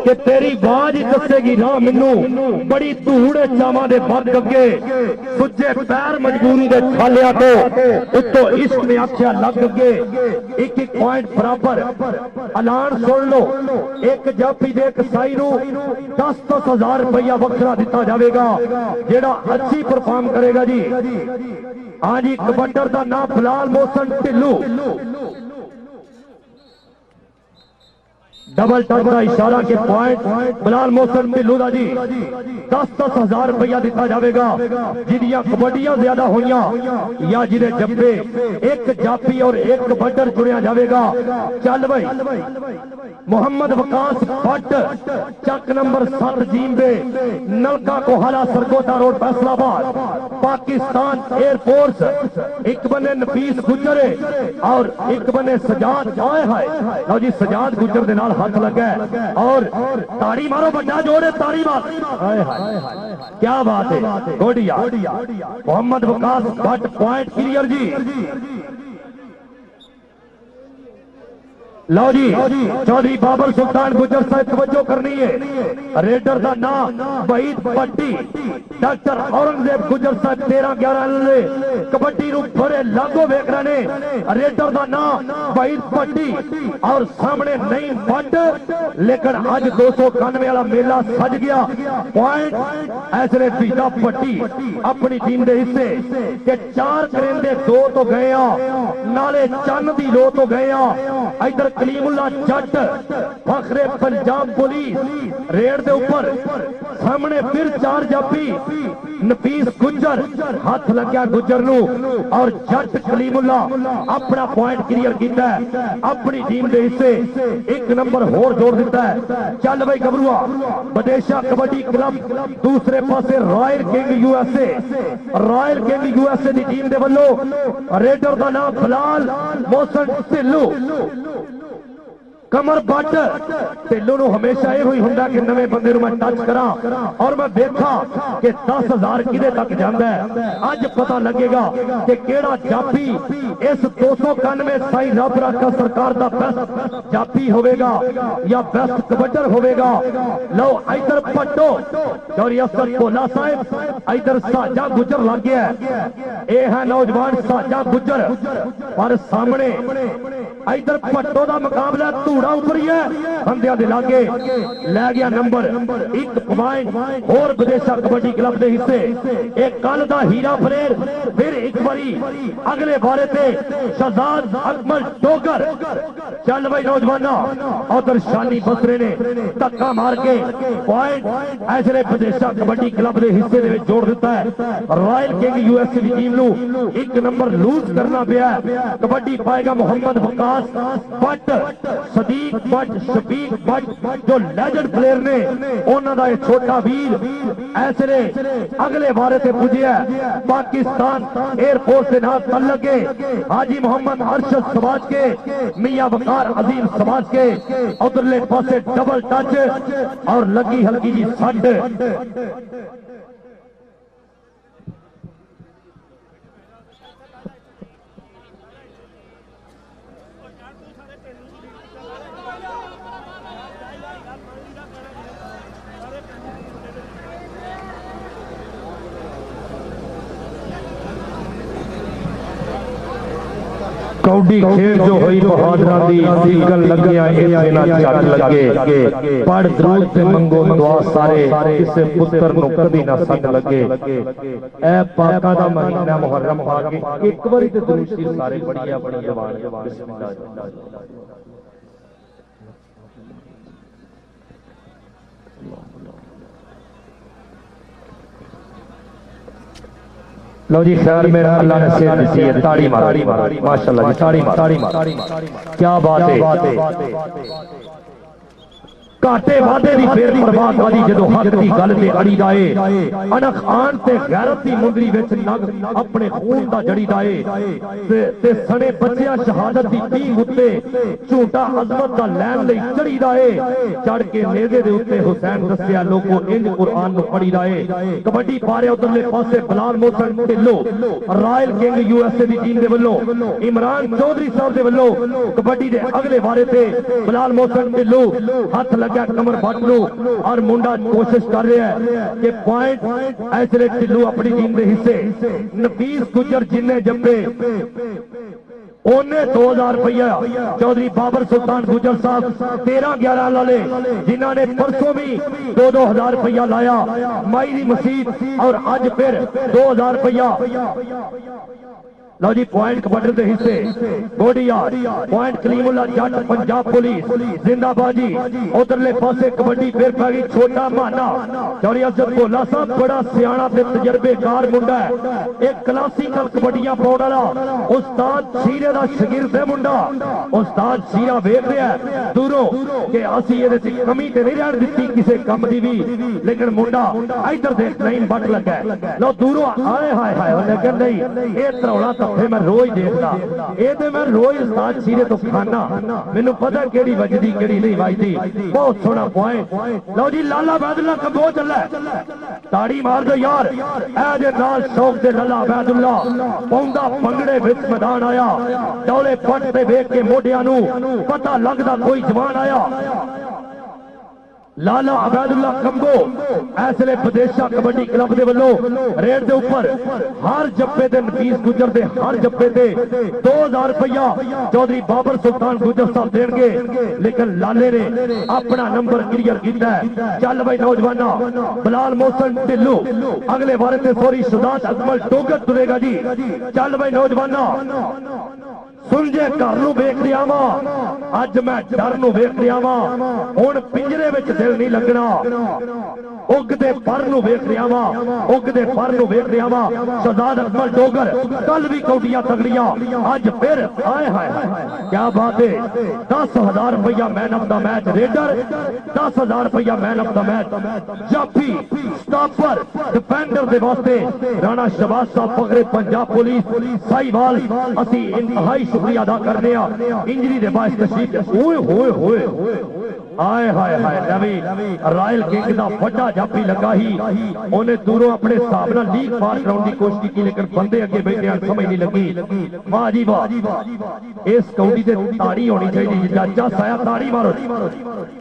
कि तेरी आवाज ही दसेगी ना मैनू बड़ी धूड़ चावां दे बग अगे सुजे पैर मजबूरी दे छालिया तो उत्तो इश्क ने आख्या लग अगे 1-1 पॉइंट बराबर ऐलान सुन लो एक जाफी दे एक साई नू 10,000 रुपया वखरा दिता जाएगा जेड़ा अच्छी परफॉर्म करेगा जी। हाँ जी कबड्डर का नाम बिलाल मोहसन ढिल्लू डबल टच का इशारा के पॉइंट बिलाल मोहसन ढिल्लू का जी 10,000 रुपया दिता जाएगा जिदियां कबड्डियां ज्यादा हुईयां या जिदे जब्बे एक जाफी और एक कबड्डर चुनिया जाएगा। चल भाई मोहम्मद वकास भट्ट चक नंबर 7 जींबे नलका कोहाला सरगोदा रोड फैसलाबाद पाकिस्तान एयरफोर्स एक बने नफीस गुजर और एक बने सजाद आए है लो जी सजाद गुजर दे नाल हाथ लगा और ताड़ी मारो बड़ा जोड़े ताड़ी मार क्या बात है गोडिया मोहम्मद वकास भट्ट पॉइंट क्लियर जी। लो जी चौधरी बाबर सुल्तान गुजर साहब तवज्जो करनी है रेडर का नाम वहीद पट्टी डॉक्टर औरंगजेब गुजर साहब 13-11 कबड्डी नू बड़े लागो वेख रहे ने रेडर का नाम वहीद पट्टी और सामने नहीं बट लेकिन अज 291 वाला मेला सज गया पॉइंट ऐसने पीटा पट्टी अपनी टीम के हिस्से के 4 करेंदे 2 तो गए नाले चन्न दी 2 तो गए इधर कलीमुल्ला जट फखरे पंजाब पुलिस रेड के ऊपर सामने फिर 4 जाफी नफीस गुजर हाथ लग्या गुजर नू और जट कलीमुल्ला अपना पॉइंट क्लियर किया अपनी टीम के हिस्से 1 नंबर होर जोड़ दिता है। चल भाई गबरुआ बदेशा कबड्डी क्लब दूसरे पासे रॉयल किंग यूएसए की टीम के वलों रेडर का नाम बिलाल मोहसन ढिल्लू कमर बट ढिल्लू नू हमेशा यह हुंदा कि नवे बंदे नू मैं टच करा और मैं देखा कि 10,000 किदे तक जांदा है। अज पता लगेगा कि केड़ा जाफी इस 291 साई रब राखा सरकार दा बेस्ट जाफी होवेगा या बेस्ट कबड्डर होवेगा। लो इधर पट्टो चौधरी अफसर भोला साहब इधर साजा गुजर लग गया है है नौजवान साजा गुजर पर सामने इधर पट्टो का मुकाबला धूड़ा उभरी है बंदियां दे लागे लै गया नंबर 1 पॉइंट और विदेशा कबड्डी क्लब के हिस्से एक कल का हीरा फरेर फिर एक बारी अगले बारे ते शहजाद अकमल डोगर चल भाई नौजवाना उधर शानी बसरे ने धक्का मार के पॉइंट ऐसे विदेशा कबड्डी क्लब के हिस्से दे जोड़ दिता है। रॉयल किंग यूएसए की टीम नू 1 नंबर लूज करना पिया। कबड्डी पाएगा मोहम्मद वकास बट सदीक बट शफीक बट जो लेजेंड प्लेयर ने उन्होंने दा छोटा वीर ऐसे अगले बारे से पुजिया पाकिस्तान एयरफोर्स के नाम तल्लक के हाजी मोहम्मद अरशद समाज के मियां वकार अजीम समाज के उधरले पासे डबल टच और लगी हल्की जी सट। कौडी खेल जो हुई बहादुरां दी सीकन लगिया इथे ना झट लगे पढ़ दरूद ते मंगो दुआ सारे किसे पुत्र नु कदी ना सट लगे। ए पाका दा महीना मुहर्रम आ के एक बारी ते दरूद शरीफ सारे बढ़िया बड़ी जवान बिस्मिल्लाह। लो जी खैर मेरा अल्लाह ने सेहत दी है ताड़ी मारो माशाल्लाह जी ताड़ी मारो क्या बात है। घाटे वादे दी फिर परवाह कादी जदों हक दी गल ते अड़ी दाए अनख आन ते गैरत दी मुंदरी विच नग अपने खून दा जड़ी दाए ते सने बच्चियां शहादत दी पींग उत्ते झूठा अजमत दा लैन लई चढ़ी दाए चढ़ के नेज़े दे उत्ते हुसैन दस्सिया लोगों इंज कुरान नु पढ़ी दाए। कबड्डी पारे उधरले पासे Bilal Mohsin Dhillon royal king USA दी टीम दे वल्लों इमरान चौधरी साहब दे वल्लों कबड्डी दे अगले बारे ते बिलाल मोहसन ढिल्लो हथ लगा कमर बट लो और मुंडा कोशिश कर रहा है कि पॉइंट ऐसे ढिल्लू अपनी टीम के हिस्से नफीस गुजर जिन्ने जब्बे उन्हें 2000 रुपया चौधरी बाबर सुल्तान गुजर साहब 13-11 लाले जिन्होंने परसों भी 2-2 हजार रुपया लाया माई दी मसीद और अज फिर 2000 रुपया। लो जी पॉइंट कबड्डी के हिस्से गोडिया पॉइंट कलीमुल्ला जट पंजाब पुलिस जिंदाबाजी उधरले पासे कबड्डी फिर पै गई छोटा माना चौड़ी अफजल भोला साहब बड़ा सियाना ते तजर्बेकार मुंडा है एक क्लासिकल कबड्डियां पाउण वाला उस्ताद सीरे दा शागिर्द है मुंडा। उस्ताद सीरा वेख रहा है दूरों कि असी इहदे च कमी ते नहीं रहन दित्ती किसी काम दी भी लेकिन मुंडा इधर देख नहीं बट लगा लो दूरों आए हाय हाय लेकिन नहीं ये तरौला मैं रोज देखता ये मैं रोज उस्ताद सीरे तो खाना मैनू पता केड़ी वजदी केड़ी नहीं वजदी। बहुत सोहना पॉइंट लो जी लाला बैदुल्ला कबो चला ताड़ी मार दो यार ए नाल शौक से लाला बैदुल्ला पौंदा पंगड़े विच मैदान आया डोले पट ते वेख के मोढियां नू पता लगदा कोई जवान आया। लाला अबैदुल्ला कंबो ऐसले विदेशा कबड्डी क्लब के वलों रेड के ऊपर हर जप्पे ते नफीस गुजर दे हर जप्पे ते 2000 रुपया चौधरी बाबर सुल्तान गुजर साहब देंगे लेकिन लाले ने अपना नंबर क्लियर किया है। चल भाई नौजवाना बिलाल मोहसन ढिल्लो अगले बारे से सॉरी शहजाद अकमल डोगर तुरेगा जी। चल भाई नौजवाना सुन जे घर नूं वेख लिया वा अज मैं डर नूं वेख लिया वा हुण पिंजरे विच दिल नहीं लगना उगदे पर नूं वेख लिया वा उगदे पर नूं वेख लिया वा। शहजाद अकमल डोगर कल भी कौडियां तगड़ियां अज फिर आए हाय क्या बात है। 10,000 रुपया man of the match raider 10,000 रुपया मैन ऑफ द मैच जाफी स्टॉपर डिफेंडर दे वास्ते राणा शहबाज साहब फखरे पंजाब पुलिस साहिवाल असी इंतहाई शुक्रिया अदा करने इंजरी दे बायस तशरीफ ओए होए होए आए हाय हाय रवि रॉयल किंग दा वड्डा जाफी लगा ही उन्हें दूरों अपने हिसाब नाल लीग पार कराउण दी कोशिश की लेकिन बंदे अगे बैठे समझ नहीं लगी। वाह जी वाह इस कौडी ते ताड़ी होनी चाहिए चाचा साया ताड़ी मारो।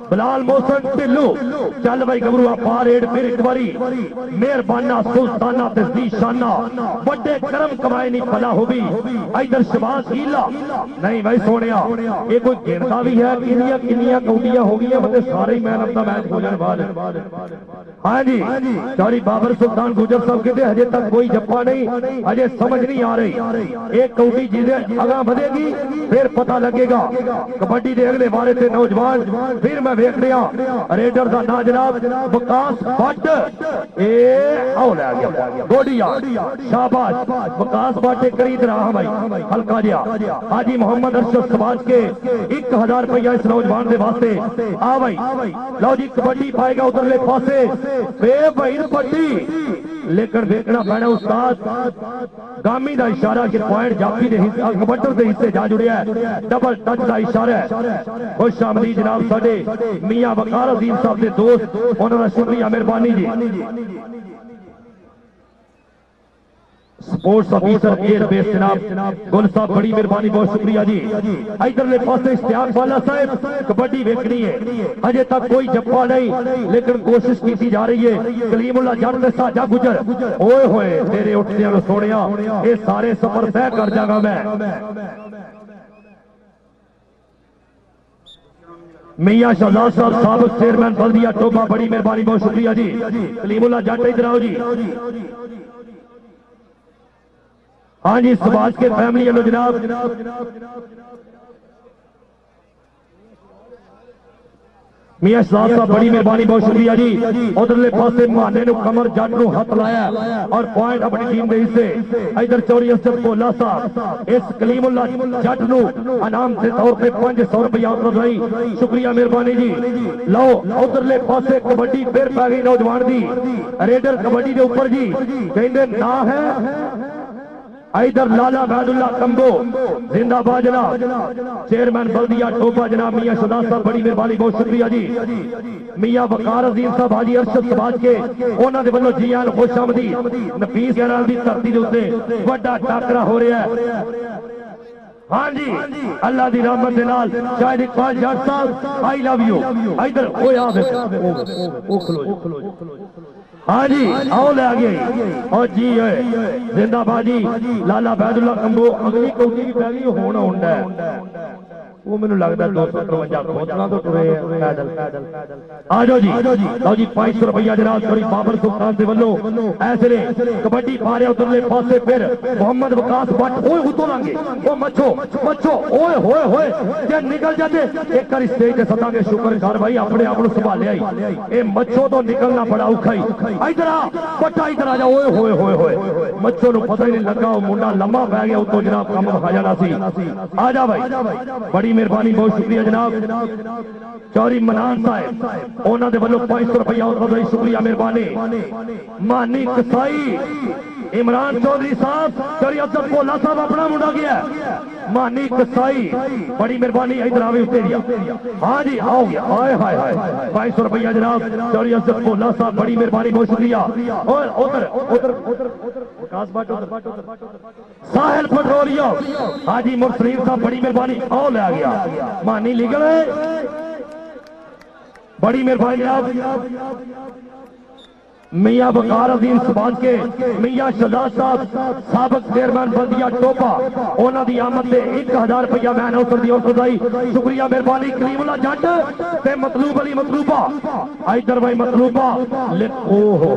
बिलाल मोहसन ढिल्लो चल भाई गबरू पा रेड फिर एक बारी मेहरबाना सुल्ताना ते ज़ीशाना बड़े करम कमाए नहीं भला हो भी इधर शहबाज हीला नहीं भाई सोनिया ये कोई गिनता भी है किनिया किनिया कौडियां होगी होनी है सारे मैन ऑफ द मैच हो जाने वाले। हाँ जी चौधरी बाबर सुल्तान गुजर साहब कहते हजे तक कोई जप्पा नहीं, हजे समझ नहीं आ रही। एक कौडी जिसे अगा बढ़ेगी फिर पता लगेगा। कबड्डी के अगले बारे से नौजवान फिर मैं वेख रहा रेडर का ना जनाब विकास भट्ट गोडिया शाबाश विकास भट्ट खरीद रहा भाई हल्का जिहा। हाजी मोहम्मद अरशद समाज के 1000 रुपया इस नौजवान के वास्ते आ भाई। लो जी कबड्डी पाएगा उधरले पासे बेबईर पट्टी, लेकिन देखना पैना उस्ताद गामी का इशारा कि पॉइंट जाफी के कबड्डर के हिस्से जा जुड़िया है। डबल टच का इशारा है। खुश आमदी जनाब साडे मियां वकार अजीम साहब के दोस्त, उन्होंने शुक्रिया मेहरबानी जी। स्पोर्ट्स ऑफिसर एयरबेस जनाब गुल साहब बड़ी मेहरबानी बहुत शुक्रिया जी। इधरले पासे इश्तियाक वाला साहब कबड्डी वेखनी है अजे तक कोई जप्पा नहीं, लेकिन कोशिश की जा रही है। कलीमुल्ला जट ते साजा गुजर ओए होए तेरे उठदे सोनिया ये सारे सफर तय कर जागा मैं। मियां शहजाद साहब साबिक चेयरमैन बल्दिया टोबा बड़ी मेहरबानी बहुत शुक्रिया जी। कलीमुल्ला जट इधर आओ जी। हाँ जी समाज के फैमिली वालों जनाब मियां साहब साहब बड़ी मेहरबानी बहुत शुक्रिया जी। उधरले पासे मुहाने ने कमर जट को हाथ लाया और पॉइंट अपनी टीम के हिस्से। इधर चौधरी असद भोला साहब इस कलीमुल्ला जट को इनाम के तौर पे 500 रुपया रही शुक्रिया मेहरबानी जी। लो उधरले पासे कबड्डी फिर पै गई नौजवान की रेडर कबड्डी के ऊपर जी कहते ना है। इधर लाला बैदुल्ला कंबो जिंदाबाद जनाब चेयरमैन बल्दिया टोपा जनाब मियां शहजाद साहब बड़ी मेहरबानी बहुत शुक्रिया जी। मियां वकार अजीम साहब हाजी अरशद समाज के उन्होंने वालों जी आन खुश आमदी। नफीस गैराल की धरती के उत्ते बड़ा टाकरा हो रहा है। हाँ जी अल्लाह की रहमत के नाल शायद इकबाल जट साहब आई लव यू इधर हाँ जी आओ ले आ गई और जी जिंदाबाद जी लाला बैदुल्ला कंबो अगली कौटी भी पै गई होना होंडा है वो मैंने लगता 253 पहुंचना तो टुरे पैदल। आ जाओ जी लो जी 500 रुपया जनाब थोड़ी बाबर सुल्तान से वल्लो ऐसे ने कबड्डी पा रहे उधरले पासे फिर मोहम्मद वकास भट्ट ओए उतो लांगे ओ मच्छो मच्छो ओए होए होए जे निकल जाते एक बार स्टेज ते सदांगे शुक्र कर भाई अपने आप को संभाले आई ए मच्छो तो निकलना बड़ा औखा ही। इधर आ पट्टा इधर आ जा ओए होए होए होए मच्छो नु पता ही नहीं लगा वो मुंडा लम्मा पै गया उतो जनाब काम खा जाना सी। आ जा भाई बड़ी मेहरबानी बहुत शुक्रिया जनाब चौधरी मनान साहब उन्होंने वालों 500 रुपया और शुक्रिया मेहरबानी। मानी कसाई इमरान चौधरी साहब चौधरी अफजल भोला साहब अपना मुंडा गया मानी कसाई बड़ी मेहरबानी इधर आवे उतेरिया। हाँ जी आओ गया हाय हाय हाय 500 रुपया जनाब चौधरी अफजल भोला साहब बड़ी मेहरबानी बहुत शुक्रिया। और उधर उधर विकास भट्ट साहिल पेट्रोलियम हाजी मुर्सलीम साहब बड़ी मेहरबानी आओ ले आ गया मानी लीगल बड़ी मेहरबानी जनाब। मियां वकार अजीम समाज के मियां शहजाद साहब साबिक चेयरमैन बल्दिया टोपा उन्हों की आमद से 1000 रुपया मैन हाउस दी और शुक्रिया मेहरबानी। कलीमुल्ला जट ते मतलूब अली मतलूबा इधर भाई मतलूबा ओहो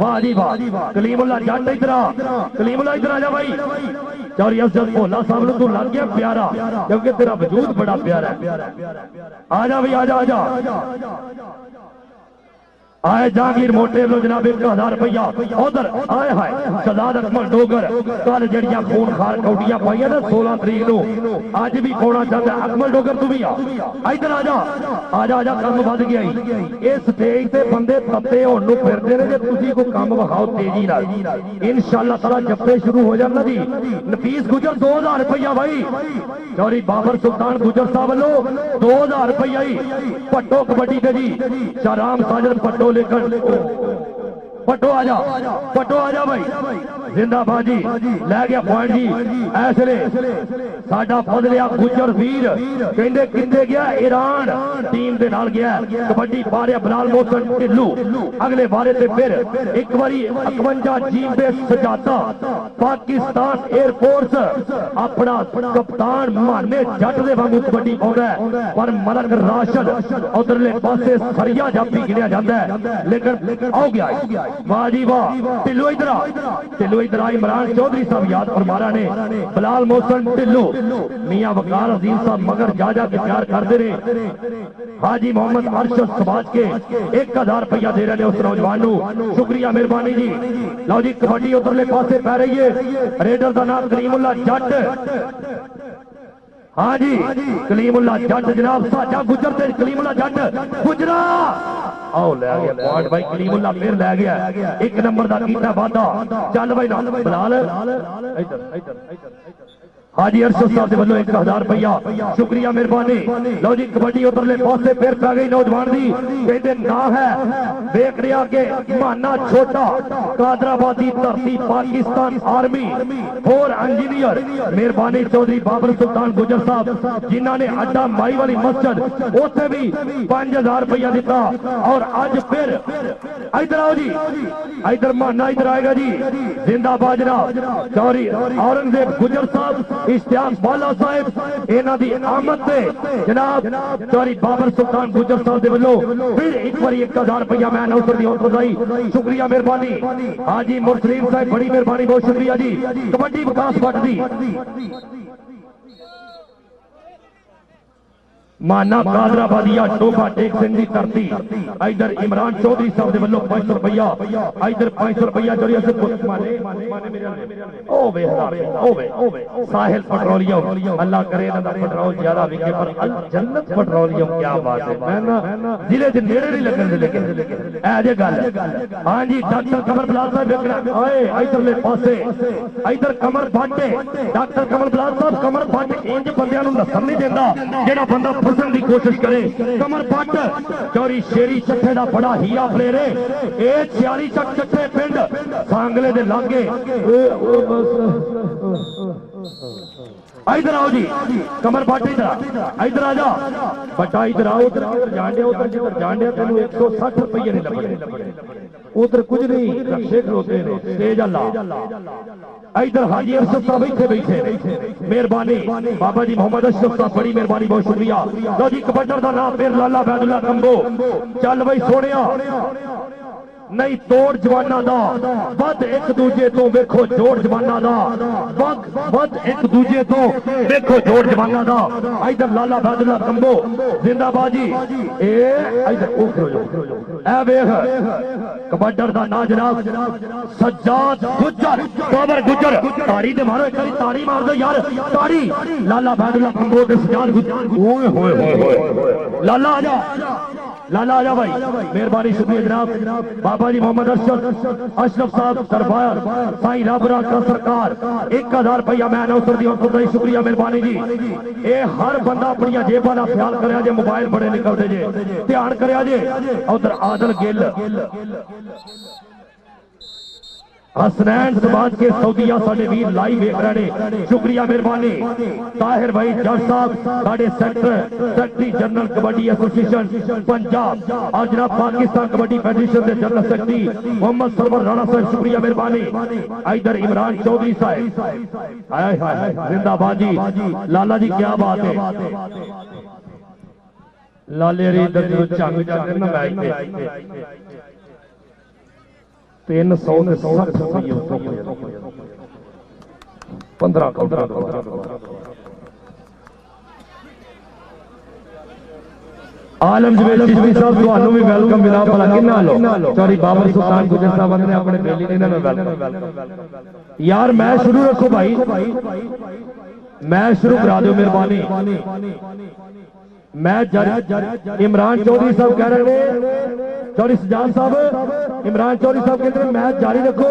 वाह जी वाह कलीमुल्ला जट इधर कलीमुल्ला इधर आ जा भाई। चौधरी अफजल भोला साहब तू लग गया प्यारा क्योंकि तेरा वजूद बड़ा प्यारा है। आ जा भाई आ जा आए जहांगीर मोटे लो जनाब 1000 रुपया उधर आए हाय शहजाद अकमल डोगर कल जड़ियां खून खार कौटियां पाइया ना 16 तरीक को अज भी पाना चाहता है। अकमल डोगर तू भी आ इधर आ जा काम वध गया इस स्टेज से बंदे तत्ते होने फिरते ने तुसी को काम विखाओ तेजी नाल इंशाअल्लाह ताला जप्पे शुरू हो जाना जी। नफीस गुजर 2000 रुपया भाई चौधरी बाबर सुल्तान गुजर साहब वालों 2000 रुपया ही भट्टो कबड्डी के जी शाहराम साजद भट्टो लेकर पटो आजा भाई जिंदाबाद जी लै गया पॉइंट जी। ऐसले साडा फजलिया गुजर वीर कहंदे किथे गया ईरान टीम दे नाल गया। कबड्डी पा रहा बिलाल मोहसन ढिल्लू। अगले बारे ते फिर एक बारी 51 जीम दे सजादा पाकिस्तान एयरफोर्स अपना कप्तान माने जट दे वांगू कबड्डी पाउंदा है पर मलक राशद उधरले पासे सरिया जापी गिनिया जाता है। लेकिन आओ गया वाह जी वाह। ढिल्लू इधर आ इमरान चौधरी साहब याद फरमारा ने बिलाल मोहसन ढिल्लू मियां वकार अजीम साहब मगर जा के प्यार करते रहे। हाजी मोहम्मद अरशद समाज के 1000 रुपया दे रहे हैं उस नौजवान को। शुक्रिया मेहरबानी जी। लो जी कबड्डी उधरले पासे पै रही है। रेडर का नाम कलीमुल्ला जट। हाँ जी कलीमुल्ला जट जनाब साजा गुजर ते कलीमुल्ला जट गुजरा आओ ले गया पॉइंट भाई। कलीमुल्ला फिर ले गया 1 नंबर का कीता वादा। चल भाई ना बिलाल हाजी अरशद साहब के वालों 1000 रुपया शुक्रिया मेहरबानी। लो जी कबड्डी उधरले पासे फिर पै गई नौजवान दी कहते ना है देख रहा के माना छोटा कादराबादी धरती पाकिस्तान आर्मी 4 इंजीनियर मेहरबानी चौधरी बाबर सुल्तान गुजर साहब जिन्होंने अड्डा माई वाली मस्जिद उसे भी 5000 रुपया दिता। और आज फिर इधर आओ जी इधर माना इधर आएगा जी जिंदाबाद जनाब चौधरी औरंगजेब गुजर साहब इश्तियाक बाला साहब इन्हां दी आमद से जनाब चौधरी बाबर सुल्तान गुजर साहब दे वल्लों फिर एक बार 1000 रुपया मैं नौसर दी हौसला बधाई शुक्रिया मेहरबानी। हाजी मुरसलीम साहब बड़ी मेहरबानी बहुत शुक्रिया जी। कबड्डी विकास भट्ट दी माना कादराबादिया टोका टेक सिंह की धरती। इधर इमरान चौधरी साहब के वालों 500 रुपया। इधर 500 रुपया जोड़ी साहिल पेट्रोलियम अल्लाह करे पेट्रोल ज्यादा विके पर जन्नत पेट्रोलियम क्या बात है। मैं ना जिले के नेड़े नहीं लगन लेकिन ऐजे गल। हाँ जी डॉक्टर कमर बिलाल साहब देखना इधरले पासे इधर कमर भट्ट डॉक्टर कमर बिलाल साहब कमर भट्ट इंज बंदियां नूं नसर नहीं देंदा जेड़ा बंदा फसन की कोशिश करे। कमर भट्ट चौरी शेरी चट्ठे का बड़ा हीरा प्लेयर है। ये 46 चक चट्ठे पिंड सांगले दे लागे। इधर आओ जी कमर भट्ट इधर आ जा बटा इधर आओ। उधर जान उधर जिधर जान तेन 160 रुपये नहीं लगे उधर कुछ नहीं रक्षे खलोते ने स्टेज अल्लाह। इधर हाजी अरशद साहब बैठे मेहरबानी बाबा जी मोहम्मद अशरफ साहब बड़ी मेहरबानी बहुत शुक्रिया। लो जी कबड्डर का नाम फिर लाला बैदुल्ला कंबो। चल बई सोनिया नहीं तोड़ जवाना दा बद एक दूजे तो वेखो जोड़ जवाना दा बद एक दूजे तो वेखो जोड़ जवाना दा। इधर लाला बैदुल्ला कंबो जिंदाबाद जी। इधर ए वेख कबड्डर दा ना जनाब सज्जाद गुजर बाबर गुजर ताड़ी दे मारो एक बारी ताड़ी मार दो यार ताड़ी। लाला बैदुल्ला कंबो दे सज्जाद गुजर ओए होए होए लाला आजा भाई मेहरबानी शुक्रिया जनाब। बाबा जी मोहम्मद अशरफ साहब दरबार साईं राबरा का सरकार 1000 रुपया मैं नौसर दी हौसला शुक्रिया मेहरबानी जी। ये हर बंदा अपनी जेबा का ख्याल करे जे मोबाइल बड़े निकलते जे ध्यान करे जे। उधर आदल गिल हसनैन समाज के सऊदिया साडे वीर लाइव देख रहे हैं शुक्रिया मेहरबानी। ताहिर भाई जट साहब साडे secretary general kabaddi association Punjab और जनाब पाकिस्तान कबड्डी फेडरेशन के जनरल सेक्रेटरी मोहम्मद सरवर राणा साहब शुक्रिया मेहरबानी। इधर इमरान चौधरी साहब हाय हाय जिंदाबाद जी। लाला जी क्या बात है लाले रे इधर चंग चंग ना मैच 360 रुपये 15 आलम जवेद चिश्ती साहब ਤੁਹਾਨੂੰ भी वेलकम मिला भला किन्ना लो चौधरी बाबर सुल्तान गुजर साहब ने अपने बेली ने वेलकम यार मैच शुरू रखो भाई मैच शुरू करा दो मेहरबानी। मैच जारी इमरान चौधरी साहब कह रहे हैं चौधरी सजाद साहब इमरान चौधरी साहब कहते हैं मैच जारी रखो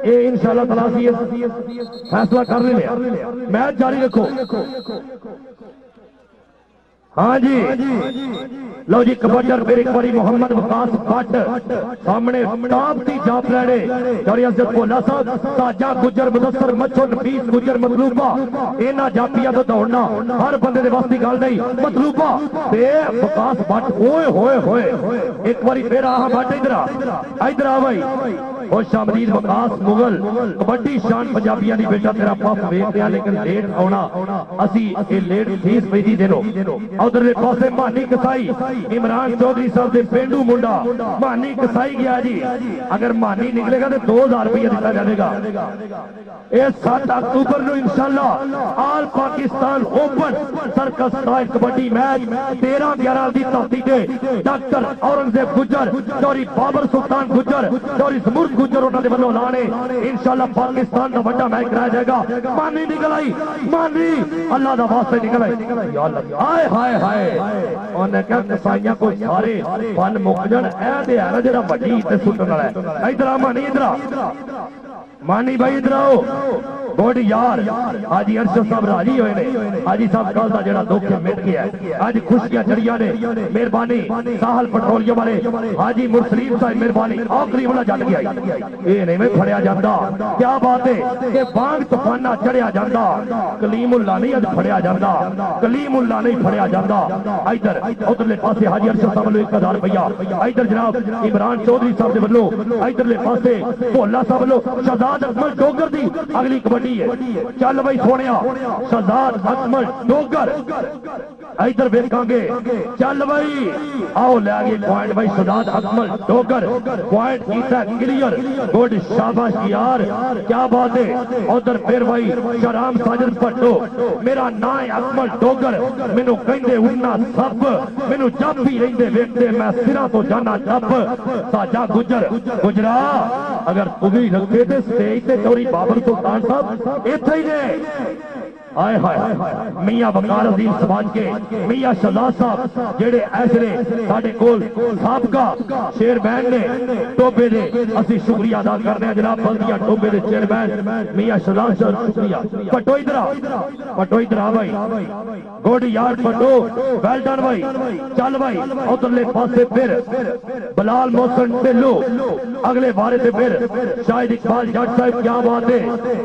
ये इंशाल्लाह तआला फैसला कर लेंगे मैच जारी रखो। हाँ जी लो जी कबड्डर फिर एक बारी मोहम्मद वकास भट्ट सामने टॉप की जाप लैने चौरी अज़त भोला साहब साजा गुजर मुदस्सर मच्छो नफीस गुजर मतलूबा इन्हां जापियां तो दौड़ना हर बंदे दे बस दी गल नहीं मतलूबा ते वकास भट्ट ओए होए होए एक बारी फिर आह भट्ट इधर आ भाई खुश आमदीद वकास मुगल कबड्डी शान पंजाबियां दी बेटा तेरा पफ वेखदे आ लेकिन लेट आउणा असी ये लेट फीस पैदी देनो उधरले पासे मानी कसाई इमरान चौधरी साहब के पेंडू मुंडा मानी कसाई गया जी अगर मानी निकलेगा तो 2000 रुपया दिता जाएगा। ये 7 अक्टूबर को इंशाल्लाह all Pakistan open circus style kabaddi match 13-11 की धरती से डॉक्टर औरंगजेब गुजर चौरी बाबर सुल्तान गुजर चौरी समूर्त गुजर उन्होंने वालों लाने इंशाल्लाह पाकिस्तान का बड़ा मैच कराया जाएगा। मानी निकल आई मानी अल्लाह का वास्ते निकल आई या अल्लाह हाय हाय हाय उन्हें क्या कसाइयां को सारे फल मुक जान ऐ है ना जेड़ा वड्डी ते सुटन वाला है। इधर आ मानी इधर आ मानी भाई इधर आओ गुड यार आज अरशद साहब राजी हुए ने हाजी साहब कल का जेड़ा दुख मिट गया आज खुशियां चढ़िया ने मेहरबानी साहल पेट्रोलियम वाले हाजी मुरसलीम साहब मेहरबानी आखिरी वाला जट गया ये नहीं मैं फड़िया जाता क्या बात है कि बांग तूफाना चढ़िया जाता कलीमुल्ला नहीं अज फड़िया जाता कलीमुल्ला नहीं फड़िया जाता इधर उधरले पासे हाजी अरशद साहब वालों 1000 रुपया इधर जनाब इमरान चौधरी साहब के वालों इधरले पासे भोला साहब वालों शहजाद अकमल डोगर दी अगली कबड्डी चल भाई सोने शहजाद अकमल डोगर इधर वेखांगे चल भाई आओ ले गए पॉइंट भाई शहजाद अकमल डोगर पॉइंट कीता क्लियर गुड शाबाश यार क्या बात है। उधर फिर भाई शराम साजिद भट्टो मेरा नाम है अकमल डोगर मैनू कहंदे उन्ना सब मैनू जब भी रहिंदे वेखदे मैं सिरा तो जाना जब साजा गुजर गुजरा अगर तू भी रखे थे स्टेज ते चौरी बाबर सुल्तान साहब इत्थे ही ने हाय हाय मियां वकार अजीम समाज के मियां शहजाद साहब जेड़े ऐसले साडे कोल साबका चेयरमैन ने टोबे दे असी शुक्रिया अदा करते हैं जनाब बल्दिया टोबे दे चेयरमैन मियां शहजाद साहब शुक्रिया। पटो इधर आ भाई गुड यार पटो वेल डन भाई चल भाई उधरले पासे फिर बिलाल मोहसन ढिल्लो अगले बारे से फिर शाहिद इकबाल जट साहब क्या बात है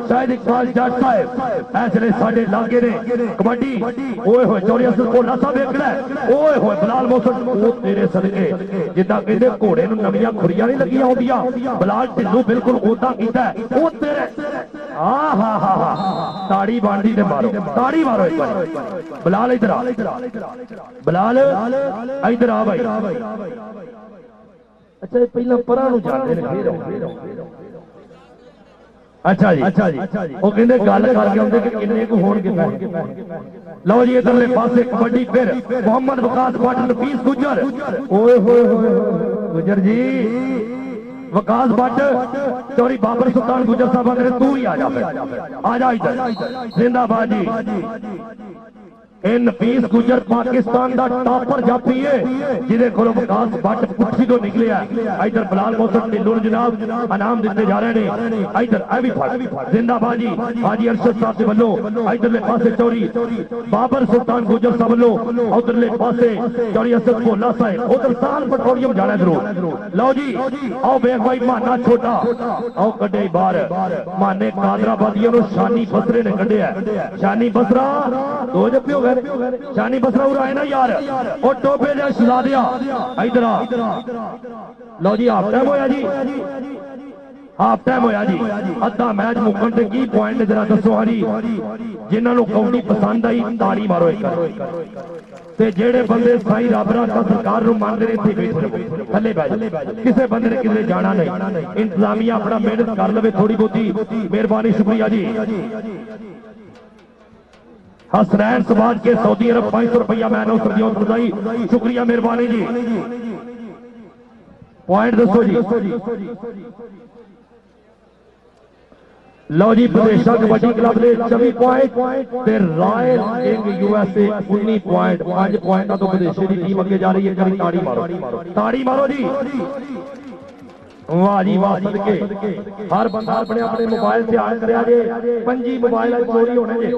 शाहिद इकबाल जट साहब ऐसले साडे लागे ने कबड्डी ओए होए चौरी असल भोला साहब वेखदा ओए होए बिलाल मोहसन ओ तेरे सदके जिद्दां कहंदे घोड़े नूं नवीआं खुरियां नहीं लगियां होंदियां बिलाल ढिल्लो बिल्कुल उदां कीता ओ तेरे आ हा हा हा ताड़ी बांधी ते मारो ताड़ी मारो एक बार बिलाल इधर आ बिलाल इधर आ भाई अच्छा पहला परां नूं जांदे ने फिर अच्छा जी वो कहते गल करके आते कि किन्ने को होणगे लो जी इधरले पासे कबड्डी फिर मोहम्मद वकास भट्ट नफीस गुजर ओए होए गुजर जी वकास भट्ट चौरी बाबर सुल्तान गुजर साहब अगर तू ही आ जा इधर जिंदाबाद जी नफीस गुजर पाकिस्तान का टॉपर जाफी है जिदे को वकास भट्ट पुठी तो निकले इधर बिलाल मोहसन ढिल्लो जनाब इनाम दिते जा रहे हैं इधर जिंदाबाद जी हाजी अरशद साहब के वालों इधरले पासे चौरी बाबर सुल्तान गुजर साहब वालों उधरले पासे चौरी असद भोला साहब उधर साल पेट्रोलियम जाना जरूर लो जी आओ वेख भाई माना छोटा आओ कड्डे बाहर माने कादराबादियों शानी बसरे ने कड्डिया शानी बसरा दो जप्पे हो गए शानी बसरा उराए ना यार और टोपे दे शहजादिया इधर लो जी हाफ टाइम होया जी हाफ टाइम होया जी अद्धा मैच मुकन ते की पॉइंट जरा दसो हरी जिन्होंने कौडी पसंद आई ताड़ी मारो एक ते जेड़े बंदे साई रबरा का सरकार नु मानदे ने इत्थे बैठे थल्ले बैठ किसे बंदे ने किधरे जाना नहीं इंतजामिया अपना मेहनत कर लवे थोड़ी बहुती मेहरबानी शुक्रिया जी। हसनैन समाज के सऊदी अरब 500 रुपया मैंने सरदियों शुक्रिया मेहरबानी जी पॉइंट दसो जी लो जी प्रदेशा कबड्डी क्लब ने 24 पॉइंट ते royal king USA 19 point 5 point तो प्रदेशे की टीम अगे जा रही है कभी ताड़ी मारो जी वाह जी वाह सदके हर बंदा अपने अपने मोबाइल से ऑन करया जे पंजी मोबाइल चोरी होने जे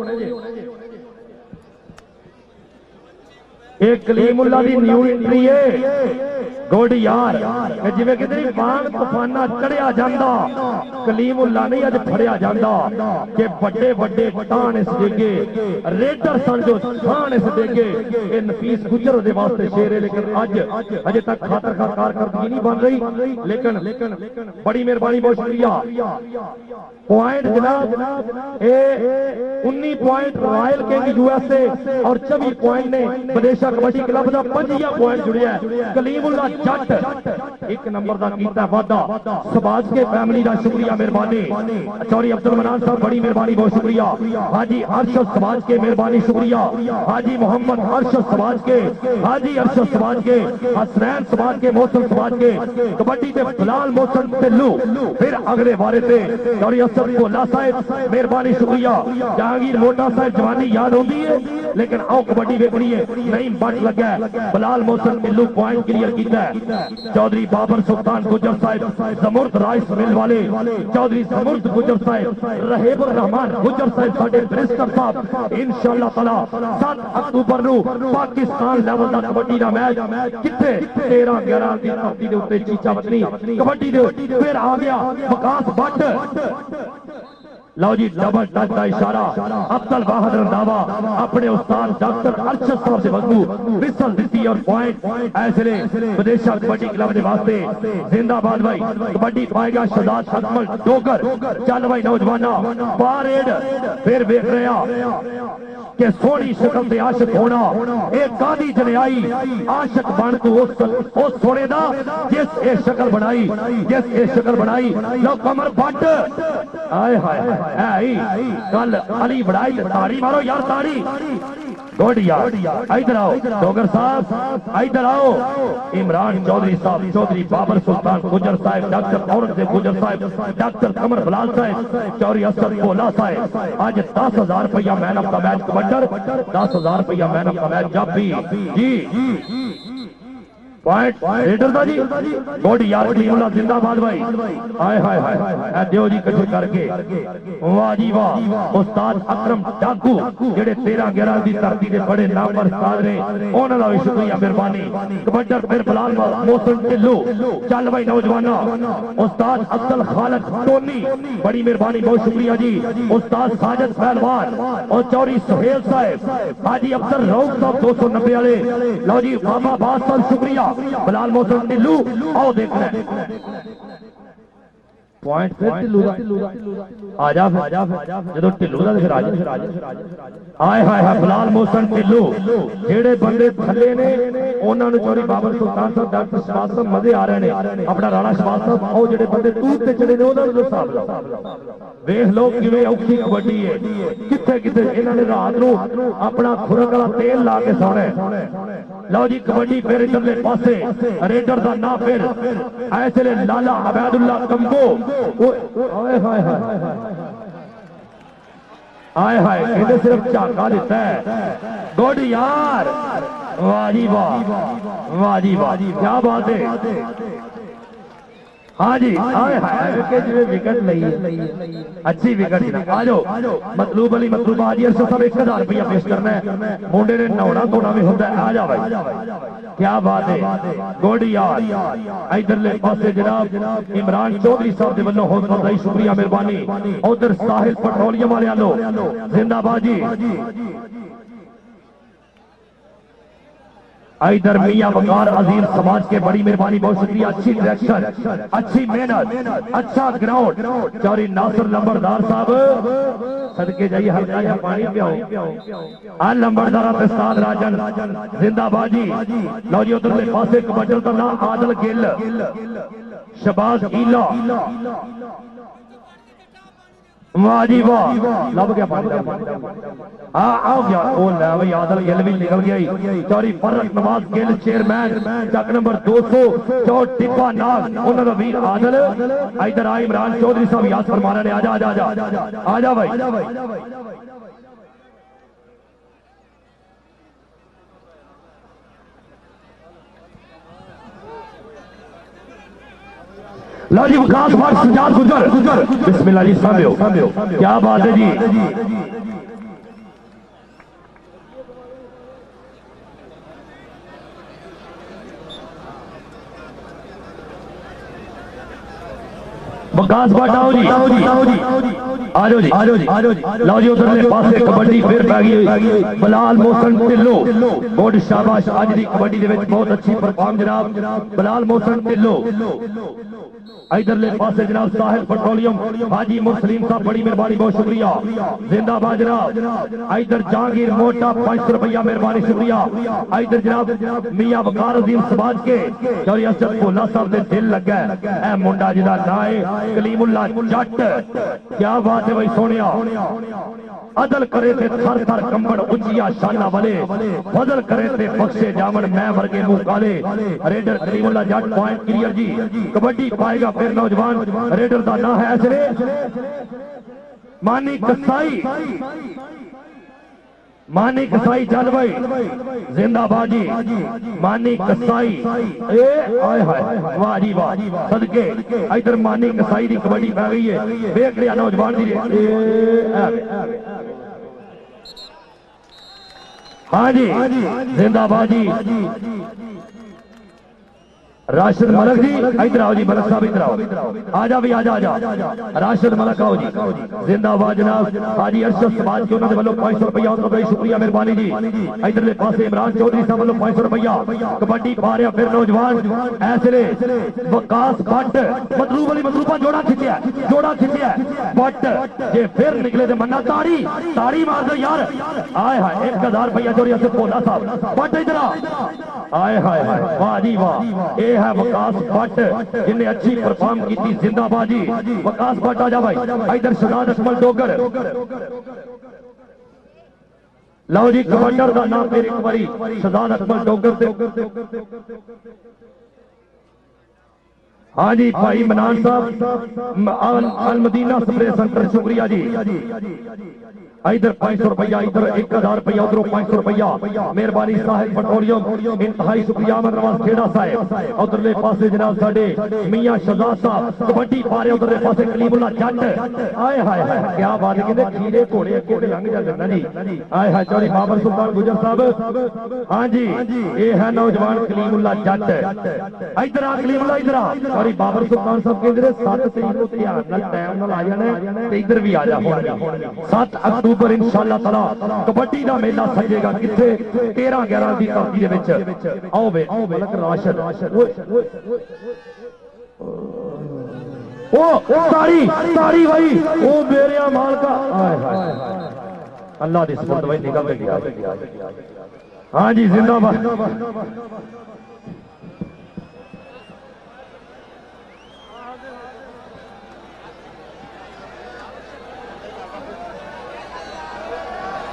एक कलीमुल्ला दी न्यू एंट्री है गुड यार जिवें किते बाण तूफाना चढ़िया जांदा कलीमुल्ला नहीं अज फड़िया जांदा कि बड़े बड़े टाण इस देगे रेडर सन जो थान इस देगे ये नफीस गुजर दे वास्ते शेर है लेकिन अज अजे तक खातर का कारकर्दगी नहीं बन रही लेकिन बड़ी मेहरबानी बहुत शुक्रिया पॉइंट जनाब ए 19 पॉइंट रॉयल किंग यूएसए और 24 पॉइंट ने बदेशा कबड्डी क्लब का 25 पॉइंट जुड़िया कलीमुल्ला जट एक नंबर का कीता वादा सबाज के फैमिली का शुक्रिया मेहरबानी चौरी अब्दुल मनान साहब बड़ी मेहरबानी बहुत शुक्रिया हाजी अरशद सबाज के मेहरबानी शुक्रिया हाजी मोहम्मद अरशद सबाज के हाजी अरशद सबाज के हसनैन सबाज के मोहसन सबाज के कबड्डी के फिलहाल मोहसन टिल्लू फिर अगले बारे से चौरी अफसर भोला साहब मेहरबानी शुक्रिया जहांगीर मोटा साहब जवानी याद होती है लेकिन आओ कबड्डी वेखनी है नहीं बट लगा फिलहाल मोहसन टिल्लू पॉइंट क्लियर किया चौधरी बाबर सुल्तान गुजर साहब समूर्द राइस मिल वाले चौधरी समूर्द गुजर साहब रहेबुर रहमान गुजर साहब साडे मिनिस्टर साहब इंशाअल्लाह ताला 7 अक्तूबर नु पाकिस्तान लेवल दा कबड्डी दा मैच किथे 13-11 दी धरती दे उत्ते चीचा वतनी कबड्डी दे फिर आ गया विकास भट्ट लो जी डबल टच का इशारा अब्दुल वाहिद रंधावा अपने उस्ताद डॉक्टर अरशद साहब से वगू विसल दी और पॉइंट ऐसे विदेशा कबड्डी क्लब के वास्ते जिंदाबाद भाई कबड्डी पाएगा शहजाद अकमल डोगर चल भाई नौजवाना पारेड फिर वेख रहा कि सोनी शक्ल से आशिक होना एक गादी जनियाई आशिक बन तू उस सोने दा जिस ये शक्ल बनाई जिस ये शक्ल बनाई लो कमर भट्ट आए हाय कल अली बढ़ाई ताड़ी मारो यार ताड़ी गुड यार इधर आओ डोगर साहब इधर आओ इमरान चौधरी साहब चौधरी बाबर सुल्तान गुजर साहब डॉक्टर औरंगजेब गुजर साहब डॉक्टर कमर बिलाल साहब चौरी असद भोला साहब आज 10,000 रुपया मैन ऑफ द मैच कबड्डर 10,000 रुपया मैन ऑफ द मैच जब भी जी पॉइंट रेडर दा जी गुड यार कलीमुल्ला जिंदाबाद भाई हाय हाय हाय देव जी इकट्ठे करके वाह जी वाह उस्ताद अकरम डाकू जेड़े 13-11 दी धरती दे बड़े नामवर उस्ताद ने उन्हां दा भी शुक्रिया मेहरबानी कबड्डर फिर फिलहाल मोहसन टिल्लू चल भाई नौजवाना उस्ताद अब्दुल खालिक टोनी बड़ी मेहरबानी बहुत शुक्रिया जी उस्ताद साजिद पहलवान और चौरी सुहेल साहब हाजी अब्दुल रऊफ साहब 290 वाले लो जी बाबा बास साहब शुक्रिया बिलाल मोहसन टिल्लू आओ देखना पॉइंट फिर टिल्लू आजा जो टिल्लू का फिर आए हाय हाय बिलाल मोहसन टिल्लू जेड़े बंदे थले ने उन्हां नूं चौरी बाबर सुल्तान साहब डॉक्टर शबाज साहब मजे आ रहे ने अपना राणा शबाज साहब आओ जेड़े बंदे तूत ते चढ़े ने उन्हां नूं हिसाब लाओ वेख लो किवें औखी कबड्डी है किथे किथे इन्हां ने रात नूं अपना खुरक वाला तेल ला के सोना लो जी कबड्डी फिर इधरले पासे रेडर दा ना फिर ऐसे लाला अबैदुल्ला कंबो हाय हाय हाय हाय इन्हें सिर्फ झाका दिता है गुड यार वाह जी वाह जी वाह क्या बात है हाँ जी हाय हाय जिवें विकेट लई अच्छी विकेट आ जाओ मतलूब अली मतलूबा जी अरशद साहब 1000 रुपया पेश करना है मुंडे ने नहाना धोना भी होता है आ जा भाई क्या बात है गुड यार इधरले पासे जनाब इमरान चौधरी साहब के वल्लों हौसला अफजाई शुक्रिया मेहरबानी उधर साहिल पेट्रोलियम वाले लो जिंदाबाद जी इधर मियां वकार अजीम समाज के बड़ी मेहरबानी बहुत शुक्रिया अच्छी डायरेक्शन अच्छी मेहनत अच्छा ग्राउंड चौरी नासिर लंबरदार साहब सदके जाइए हल्का या पानी पियाओ आ लंबरदार उस्ताद राजन जिंदाबाद जी लो जी उधरले पासे कबड्डी का नाम आदल गिल शबाज ईला वाह जी वाह लब गया पानी हाँ आओ गया ओ ले भाई आदल गिल भी निकल गया चौरी फरक नवाज गिल चेयरमैन चक नंबर 200 चौ टिब्बा नाग उन्होंने वीर आदल इधर आ इमरान चौधरी साहब याद फरमा रहे हैं आजा भाई लो जी विकास भट्ट सजाद गुजर बिस्मिल्लाह जी सामने क्या बात है जी वकास भट्ट आओ जी आ जाओ जी आ जाओ जी लो जी उधरले पासे कबड्डी फिर पै गई बलाल मोहसन ढिल्लो बहुत शाबाश अज दी कबड्डी दे विच बहुत अच्छी परफॉर्म जनाब बलाल मोहसन ढिल्लो इधरले पासे जनाब साहिल पेट्रोलियम हाजी मुस्लिम साहब बड़ी मेहरबानी बहुत शुक्रिया जिंदाबाद जनाब इधर जहांगीर मोटा 500 रुपया मेहरबानी शुक्रिया इधर जनाब मियां वकार अजीम समाज के चौरी असद भोला साहब दे दिल लगा है मुंडा जिदा ना है कलीमुल्ला जट क्या बात है भाई सोनिया अदल करे थे थर थर कंबड़ उचिया शाना वाले बदल करे थे बख्शे जामन मैं वर्गे मुंह काले रेडर करीमुल्ला जट पॉइंट क्लियर जी कबड्डी पाएगा फिर नौजवान रेडर का ना है ऐसे मानी कसाई मानी कसाई चल भाई जिंदाबाद जी मानी कसाई ए आय हाय वाह जी वाह सदके इधर मानी कसाई की कबड्डी पै गई है देख लिया नौजवान जी हाँ जी जिंदाबाद जी राशिद मलक जी इधर आओ जी मलक साहब इधर आओ आजा भी आजा आजा राशिद मलक आओ जी जिंदाबाद जनाब हाजी अरशद समाज के उन्होंने वालों 500 रुपया उनका शुक्रिया मेहरबानी जी इधरले पासे इमरान चौधरी साहब वालों 500 रुपया कबड्डी पा रहे फिर नौजवान ऐसे वकास भट्ट मतलूब वाली मतलूबा जोड़ा खिंचिया भट्ट जे फिर निकले थे मन्ना ताड़ी मार दो यार आए हाय 1000 रुपया चोरी से भोला साहब भट्ट इधर आए हाय वाह जी वाह है वकास भट्ट जिन्हें अच्छी परफॉर्म की थी जिंदाबाद जी वकास भट्ट आ जा भाई इधर शहजाद अकमल डोगर लो जी कमांडर का नाम फिर एक बारी शहजाद अकमल डोगर से हाँ जी भाई मनान साहब अल मदीना स्प्रे सेंटर शुक्रिया जी इधर 500 रुपया इधर 1000 रुपया उधर 500 रुपया मेहरबानी साहिब पेट्रोलियम इंतहाई शुक्रिया अहमद नवाज खेड़ा साहब उधरले पासे जनाब साडे मियां शहजाद साहब कबड्डी पा रहे उधरले पासे कलीमुल्ला जट आए हाय हाय क्या बात है कहते खीरे घोड़े अगे ते लंघ जांदे ना जी आए हाय चौरी बाबर सुल्तान गुजर साहब हाँ जी ये है नौजवान कलीमुल्ला जट इधर आ कलीमुल्ला इधर आ चौरी बाबर सुल्तान साहब कहंदे 7 तरीक को ध्यान नाल टाइम नाल आ जाना ते इधर भी आ जा 7 अक्टूबर इंशाअल्लाह ताला कबड्डी का मेला सजेगा किथे 13-11 की धरती दे विच आओ वे मलक राशिद ओ ताड़ी भाई ओ मेरे माल का अल्लाह दी सुबत भाई निकल के गया हां जी जिंदाबाद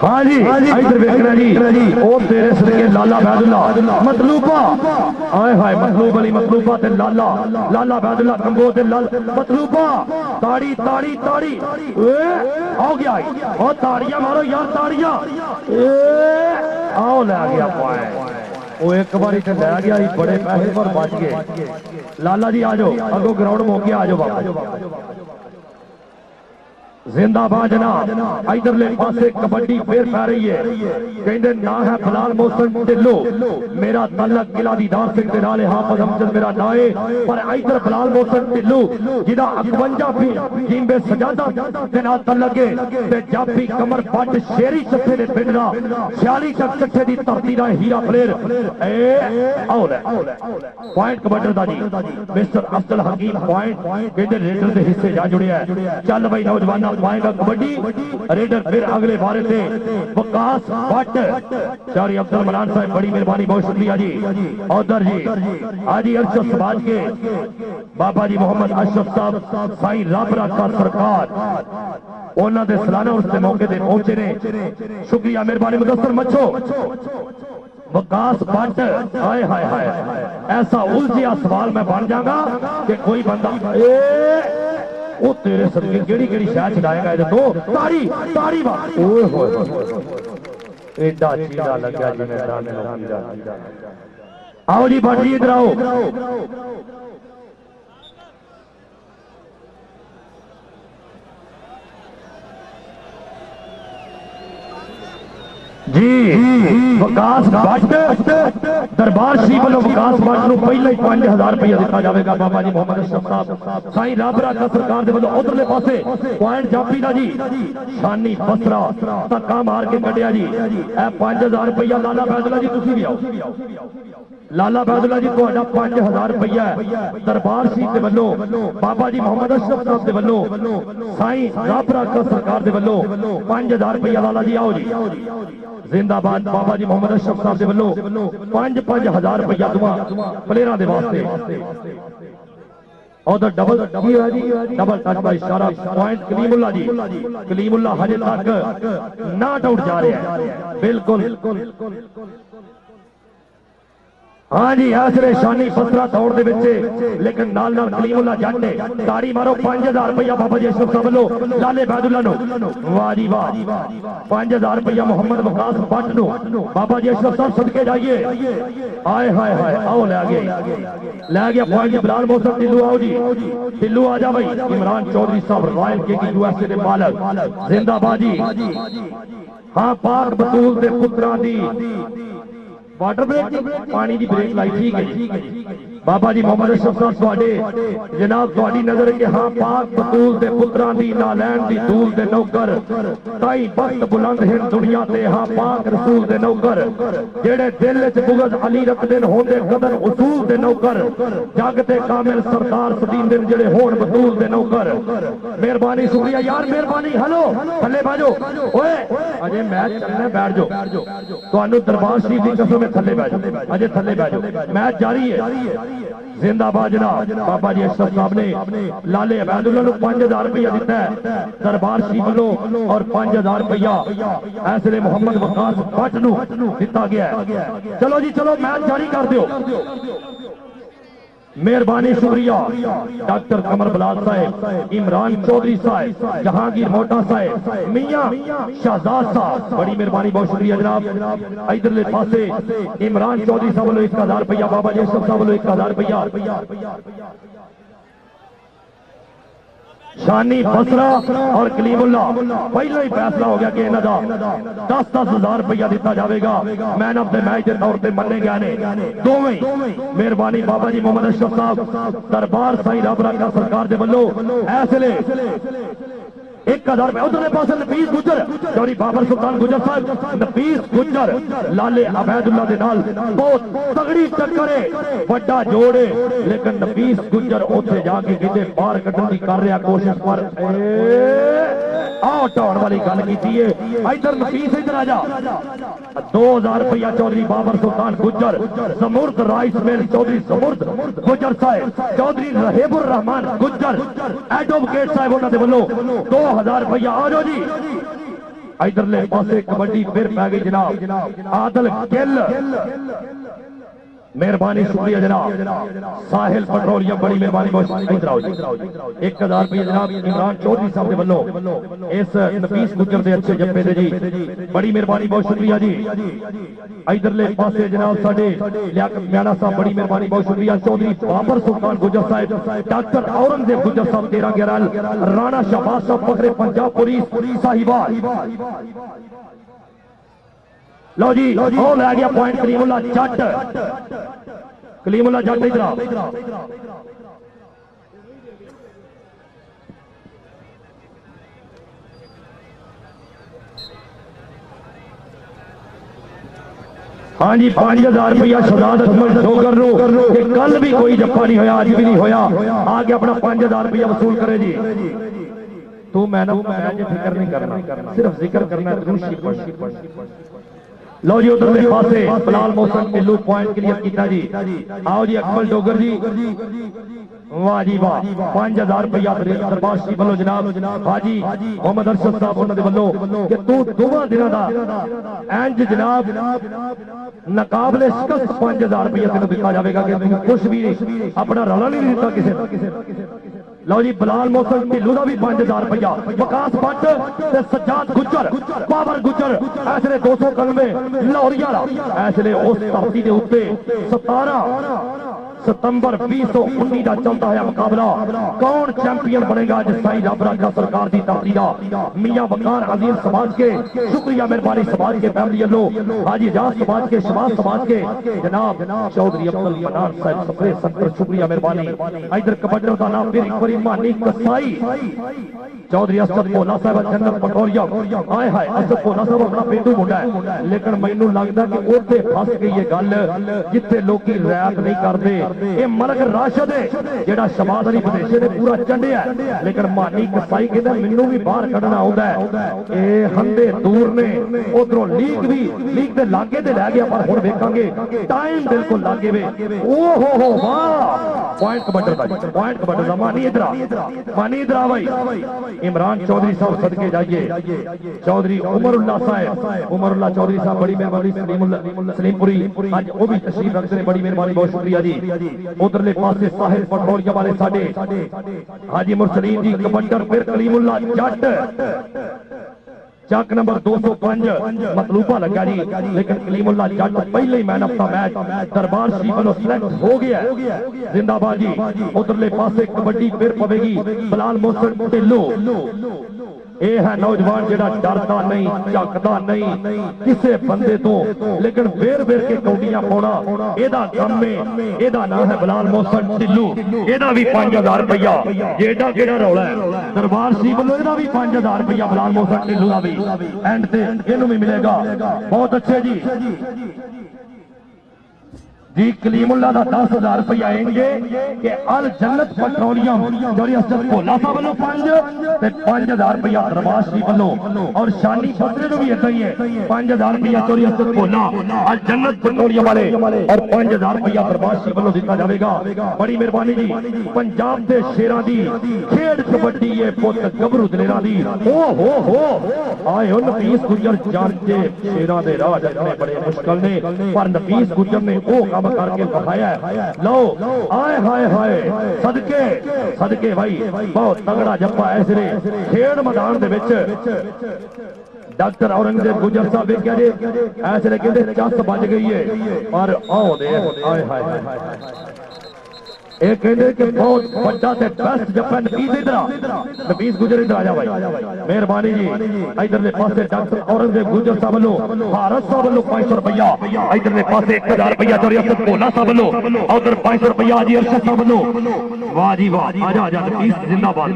हाँ जी इधर देखना जी ओ तेरे सदके लाला बैदुल्ला मतलूबा आए हाय मतलूब अली मतलूबा ते लाला बैदुल्ला कंबो ते मतलूबा ताड़ी आओ गया ओ ताड़ियां मारो यार ताड़ियां आओ ले गया पाए ओ एक बारी ते ले गया बड़े पैसे पर बच गए लाला जी आ जाओ अगो ग्राउंड मौके आ जाओ बाबा जिंदाबाद जनाब इधरले पासे कबड्डी फिर पै रही है कहते ना है बलाल मोहसन ढिल्लो मेरा तलक किला दीदार सिंह दे नाल हाफिज हमजद मेरा ना है पर इधर बलाल मोहसन ढिल्लो जिदा 51 फीट जिंबे सजादा दे नाल तलक है ते जाफी कमर पट शेरी चट्ठे दे पिंड दा 46 तक चट्ठे दी धरती दा हीरा प्लेयर ए आओ ले पॉइंट कबड्डी दा जी मिस्टर अब्दुल हकीम पॉइंट कहते रेडर दे हिस्से जा जुड़े है चल भाई नौजवान पाएगा कबड्डी रेडर फिर अगले बारे से वकास भट्ट चारी अब्दुल मनान साहब बड़ी मेहरबानी बहुत शुक्रिया जी औदर जी हाजी अरशद समाज के बाबा जी मोहम्मद अशरफ साहब साई राबरा का सरकार उन्होंने दे सालाना उस मौके पे पहुंचे ने शुक्रिया मेहरबानी मुदस्सर मच्छो वकास भट्ट हाय हाय हाय ऐसा उलझिया सवाल मैं बन जाऊंगा कि कोई बंदा ओ तेरे सदके केड़ी शाह छड़ाएगा इधर तो ताड़ी बात ओए होए एडा चीड़ा लगा जिन्हें दाने लगा आओ जी भट्ट जी इधर आओ जी विकास भट्ट दरबार शरीफ वालों विकास भट्ट को पहले ही 5000 रुपया दिता जाएगा। बाबा जी मोहम्मद अशरफ साहब साईं राबरा का सरकार के वालों उधरले पासे पॉइंट जापी का जी शानी बसरा धक्का मार के कटिया जी 5000 रुपया लाला बैदुल्ला जी तुसी भी आओ। लाला बैदुल्ला जी तो 5000 रुपया दरबार शरीफ के वालों बाबा जी मोहम्मद अशरफ साहब के वालों साईं राबरा का सरकार के वालों 5000 रुपया लाला जी आओ जी जिंदाबाद। बाबा जी मोहम्मद अशरफ साहब के वालों 5-5 रुपया दुआ प्लेयरां दे वास्ते और डबल डबल टच का इशारा पॉइंट कलीमुल्ला जी। कलीमुल्ला हजे तक नॉट आउट जा रहा है बिल्कुल। हाँ जी ऐसरे शानी फसरा दौड़ दे विच लेकिन नाल नाल कलीमुल्ला जट ने ताड़ी मारो 5000 रुपया बाबा जी अशरफ साहब वालों लाले बैदुल्ला नो। वाह जी वाह 5000 रुपया मोहम्मद विकास भट्ट नो बाबा जी अशरफ साहब सदके जाइए। आए हाय हाय आओ ले गया पॉइंट बिलाल मोहसन टिल्लू आओ जी टिल्लू आ जा भाई। इमरान चौधरी साहब रॉयल के यूएसए के मालक जिंदाबाद जी। हाँ पाक बतूल दे पुत्रां दी वाटर ब्रेक पानी की ब्रेक लाई ठीक है बाबा जी मोहम्मद अशरफ साहब जनाब थोड़ी नजर के हाँ पाक बतूल दे पुत्रां दी नालैन दी दूल दे नौकर ताई बख्त बुलंद हिंद दुनिया ते हाँ पाक रसूल दे नौकर जेड़े दिल च बुगज अली रखदे होंदे कदर उसूल दे नौकर जग ते कामिल सरदार सदींदे जेड़े होण बतूल दे नौकर। मेहरबानी शुक्रिया यार मेहरबानी। हेलो थल्ले बाजो ओए अजे मैच चलना बैठ जाओ तुहानू दरबार शरीफ दी कसम थल्ले बैठो अजे थल्ले बैठो मैच जारी है। जिंदाबाद जनाब। बाबा जी अशरफ साहब ने लाले अबैदुल्ला को 5000 रुपया दिता है दरबार शरीफ वालों और 5000 रुपया ऐसे मोहम्मद विकास भट्ट नूं दिता गया। चलो जी चलो मैच जारी कर दो। मेहरबानी शुक्रिया डॉक्टर कमर बिलाल साहब इमरान चौधरी साहब जहांगीर मोटा साहब मियां शहजाद साहब बड़ी मेहरबानी बहुत शुक्रिया जनाब। इधरले पासे इमरान चौधरी साहब वालों 1000 रुपया बाबा जी अशरफ साहब वालों 1000 रुपया शानी बसरा और कलीमुल्ला पहले ही फैसला हो गया कि इन्हां दा 10-10 रुपया दिता जाएगा। मैन ऑफ द मैच के तौर पर मन्ने गए ने दोवें। मेहरबानी बाबा जी मोहम्मद अशरफ साहब दरबार साईं राबरा का सरकार के वालों ऐसले 1000 रुपया। उधरले पास नफीस गुजर चौधरी बाबर सुल्तान गुजर साहब नफीस गुजर लाले अबैदुल्ला दे नाल बहुत तगड़ी टक्कर है बड़ा जोड़ है लेकिन नफीस गुजर उथे जाके किते बाहर कढण दी कर रहा कोशिश पर आउट होने वाली गल की है। इधर नफीस इधर आ जा 2000 रुपया चौधरी बाबर सुल्तान गुजर समूर्द राइस मिल चौधरी समूर्द गुजर साहब चौधरी रहेबुर रहमान गुजर एडवोकेट साहब उन्होंने वालों 2000 रुपया आ जाओ जी। इधरले पासे कबड्डी फिर पै गई जनाब आदल गिल मेहरबानी शुक्रिया जनाब साहिल पेट्रोलियम बड़ी मेहरबानी इधर आओ जी 1000 रुपया जनाब इमरान चौधरी साहब के वालों इस नफीस गुजर के अच्छे जब्बे दे जी बड़ी मेहरबानी बहुत शुक्रिया जी। इधरले पासे जनाब साडे लियाकत म्याना साहब बड़ी मेहरबानी बहुत शुक्रिया। चौधरी बाबर सुल्तान गुजर साहब डॉक्टर औरंगजेब गुजर साहब 13 राणा शहबाज साहब फखरे पंजाब पुलिस साहिबाल। लो जी ओ ले गया पॉइंट कलीमुल्ला जट इधर हाँ जी 5000 रुपया शहजाद अहमद डोगर नो कल भी कोई जप्पा नहीं होया अज भी नहीं होया आके अपना 5000 रुपया वसूल करे जी। तू मैंने फिक्र नहीं करना सिर्फ जिक्र करना। लो जी उधर पासे बिलाल मोहसन टिल्लू पॉइंट क्लियर किया जी। आओ जी अकमल डोगर जी वाह जी वाह 5000 रुपया दरबार शरीफ वालों जनाब हाजी मोहम्मद अरशद साहब उन्होंने वालों कि तू दोवां दिनां दा इंज जनाब नकाबले शिकस्त 5000 रुपया तेन दिता जाएगा कि तू कुछ भी अपना रला नहीं दिता किसी। लो जी बिलाल मोहसन ढिल्लू का भी 5000 रुपया विकास भट्ट सज्जाद गुजर बाबर गुजर ऐसले 200 कलमे लाहौरिया ऐसले उस धरती के उत्ते 17 सितंबर 2019 का चलता है मुकाबला। कौन चैंपियन बनेगा आज साईं रब राखा सरकार की तरफी का मियां वकार अजीम समाज के शुक्रिया मेहरबानी समाज के फैमिली लो हाजी जाज समाज के शबाज समाज के जनाब चौधरी अब्दुल मनान साहब सफरे संतर शुक्रिया मेहरबानी। इधर कबड्डर का नाम फिर एक बारी मानी कसाई चौधरी असद भोला साहब जन्नत पटोरिया आए हाय असद भोला साहब अपना पेंडू मुंडा है लेकिन मैनू लगता कि उत्थे फस गई है गल जिथे लोग रैप नहीं करते। ये मलक राशद है जेड़ा शबाद अली बदेशे ने पूरा चंडिया लेकिन मानी कसाई कहता मैनू भी बाहर कढ़ना आउंदा है। ये हंदे दूर ने उधरों लीग दे लागे ते लै गया पर हुण वेखांगे टाइम बिल्कुल लागे वे ओ हो वाह पॉइंट कबड्डर दा मानी इधर मानी इधर भाई इमरान चौधरी साहब सदके जाइए चौधरी उमरुल्लाह साहब उमरुल्लाह चौधरी साहब बड़ी मेहरबानी सलीमपुरी आज वो भी तशरीफ रखते हैं बड़ी मेहरबानी बहुत शुक्रिया जी। उधरले पासे साहिल पटोरिया वाले साडे हाजी मुरसलीन जी कबड्डर फिर कलीमुल्लाह जट चक नंबर 205 मतलूबा लगा जी लेकिन कलीमुल्लाह जट पहले ही मैन ऑफ द मैच दरबार शरीफ वालों सिलेक्ट हो गया जिंदाबाद जी। उधरले पासे कबड्डी फिर पवेगी बिलाल मोहसिन ढिल्लो ये है नौजवान जेड़ा डरदा नहीं झकदा नहीं किसी बंदे तो लेकिन वेर वेर के कौडियां पाउणा एदा काम है। एदा नाम है बिलाल मोहसिन ढिल्लो एदा भी 5000 रुपया जेड़ा केड़ा रौला है दरबार शरीफ वालों एदा भी 5000 रुपया बिलाल मोहसिन ढिल्लो दा भी एंड ते इनू भी मिलेगा। बहुत अच्छे जी जी कलीमुल्लाह का 10,000 रुपया आएंगे कि अल जन्नत पेट्रोलियम चौधरी असद भोला साहब वालों 5,000 रुपया दरबार शरीफ वालों और शानी फसले भी ऐसा ही है 5,000 रुपया चौधरी असद भोला अल जन्नत पेट्रोलियम वाले और 5,000 रुपया दरबार शरीफ वालों दिता जाएगा। बड़ी मेहरबानी जी पंजाब के शेरां दी खेड कबड्डी ये पुत गबरू दलेरां दी ओ हो आए हो नफीस गुजर जान के शेरां दे राह चलने बड़े मुश्किल ने पर नफीस गुजर ने वो करके दिखाया लो आए हाय हाय सदके सदके भाई बहुत तगड़ा जप्पा ऐसे खेड मैदान दे विच डॉक्टर औरंगजेब गुजर साहब वेख्या जे ऐसे कहते चस बज गई है पर आओ दे आए हाय ये कहते कि बहुत बड़ा ते बेस्ट जप्पा नफीस इधर नफीस गुजर इधर आ जा भाई मेहरबानी जी। इधरले पासे डॉक्टर औरंगजेब गुजर साहब वालों भारत साहब वालों 500 रुपया इधरले पासे 1000 रुपया चौधरी असद भोला साहब वालों उधर 500 रुपया जी अरशद साहब वालों वाह जी वाह आजा आजा नफीस जिंदाबाद।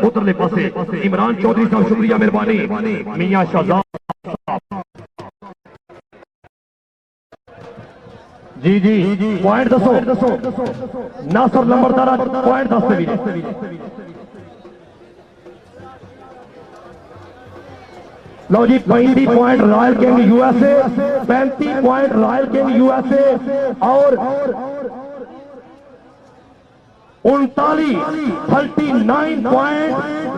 उधरले पासे इमरान चौधरी साहब शुक्रिया मेहरबानी मियां शाहजाद जी जी पॉइंट दसो नासर नंबरदार पॉइंट दसते भी लो जी 35 point royal king USA 35 point royal king USA और 39 पॉइंट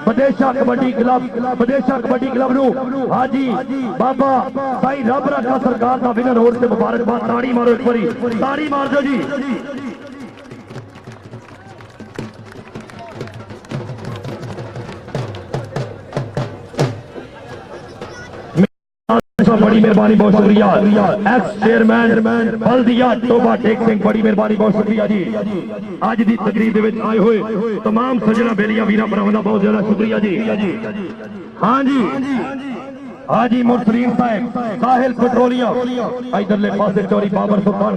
बदेशा कबड्डी क्लब नु हाजी बाबा साईं रब राखा सरकार का विनर होने से मुबारकबाद। ताड़ी मारो एक बारी ताड़ी मार दो जी। बड़ी मेहरबानी बहुत शुक्रिया एक्स चेयरमैन बल्दिया टोबा टेक सिंह बड़ी मेहरबानी बहुत शुक्रिया जी। आज की तकरीर दे विच आए हुए तमाम सजना बेलिया वीर भरावां दा बहुत ज्यादा शुक्रिया जी। हाँ जी हाजी मुरसलीन साहब साहिल पेट्रोलियम इधरले पासे चौरी बाबर सुल्तान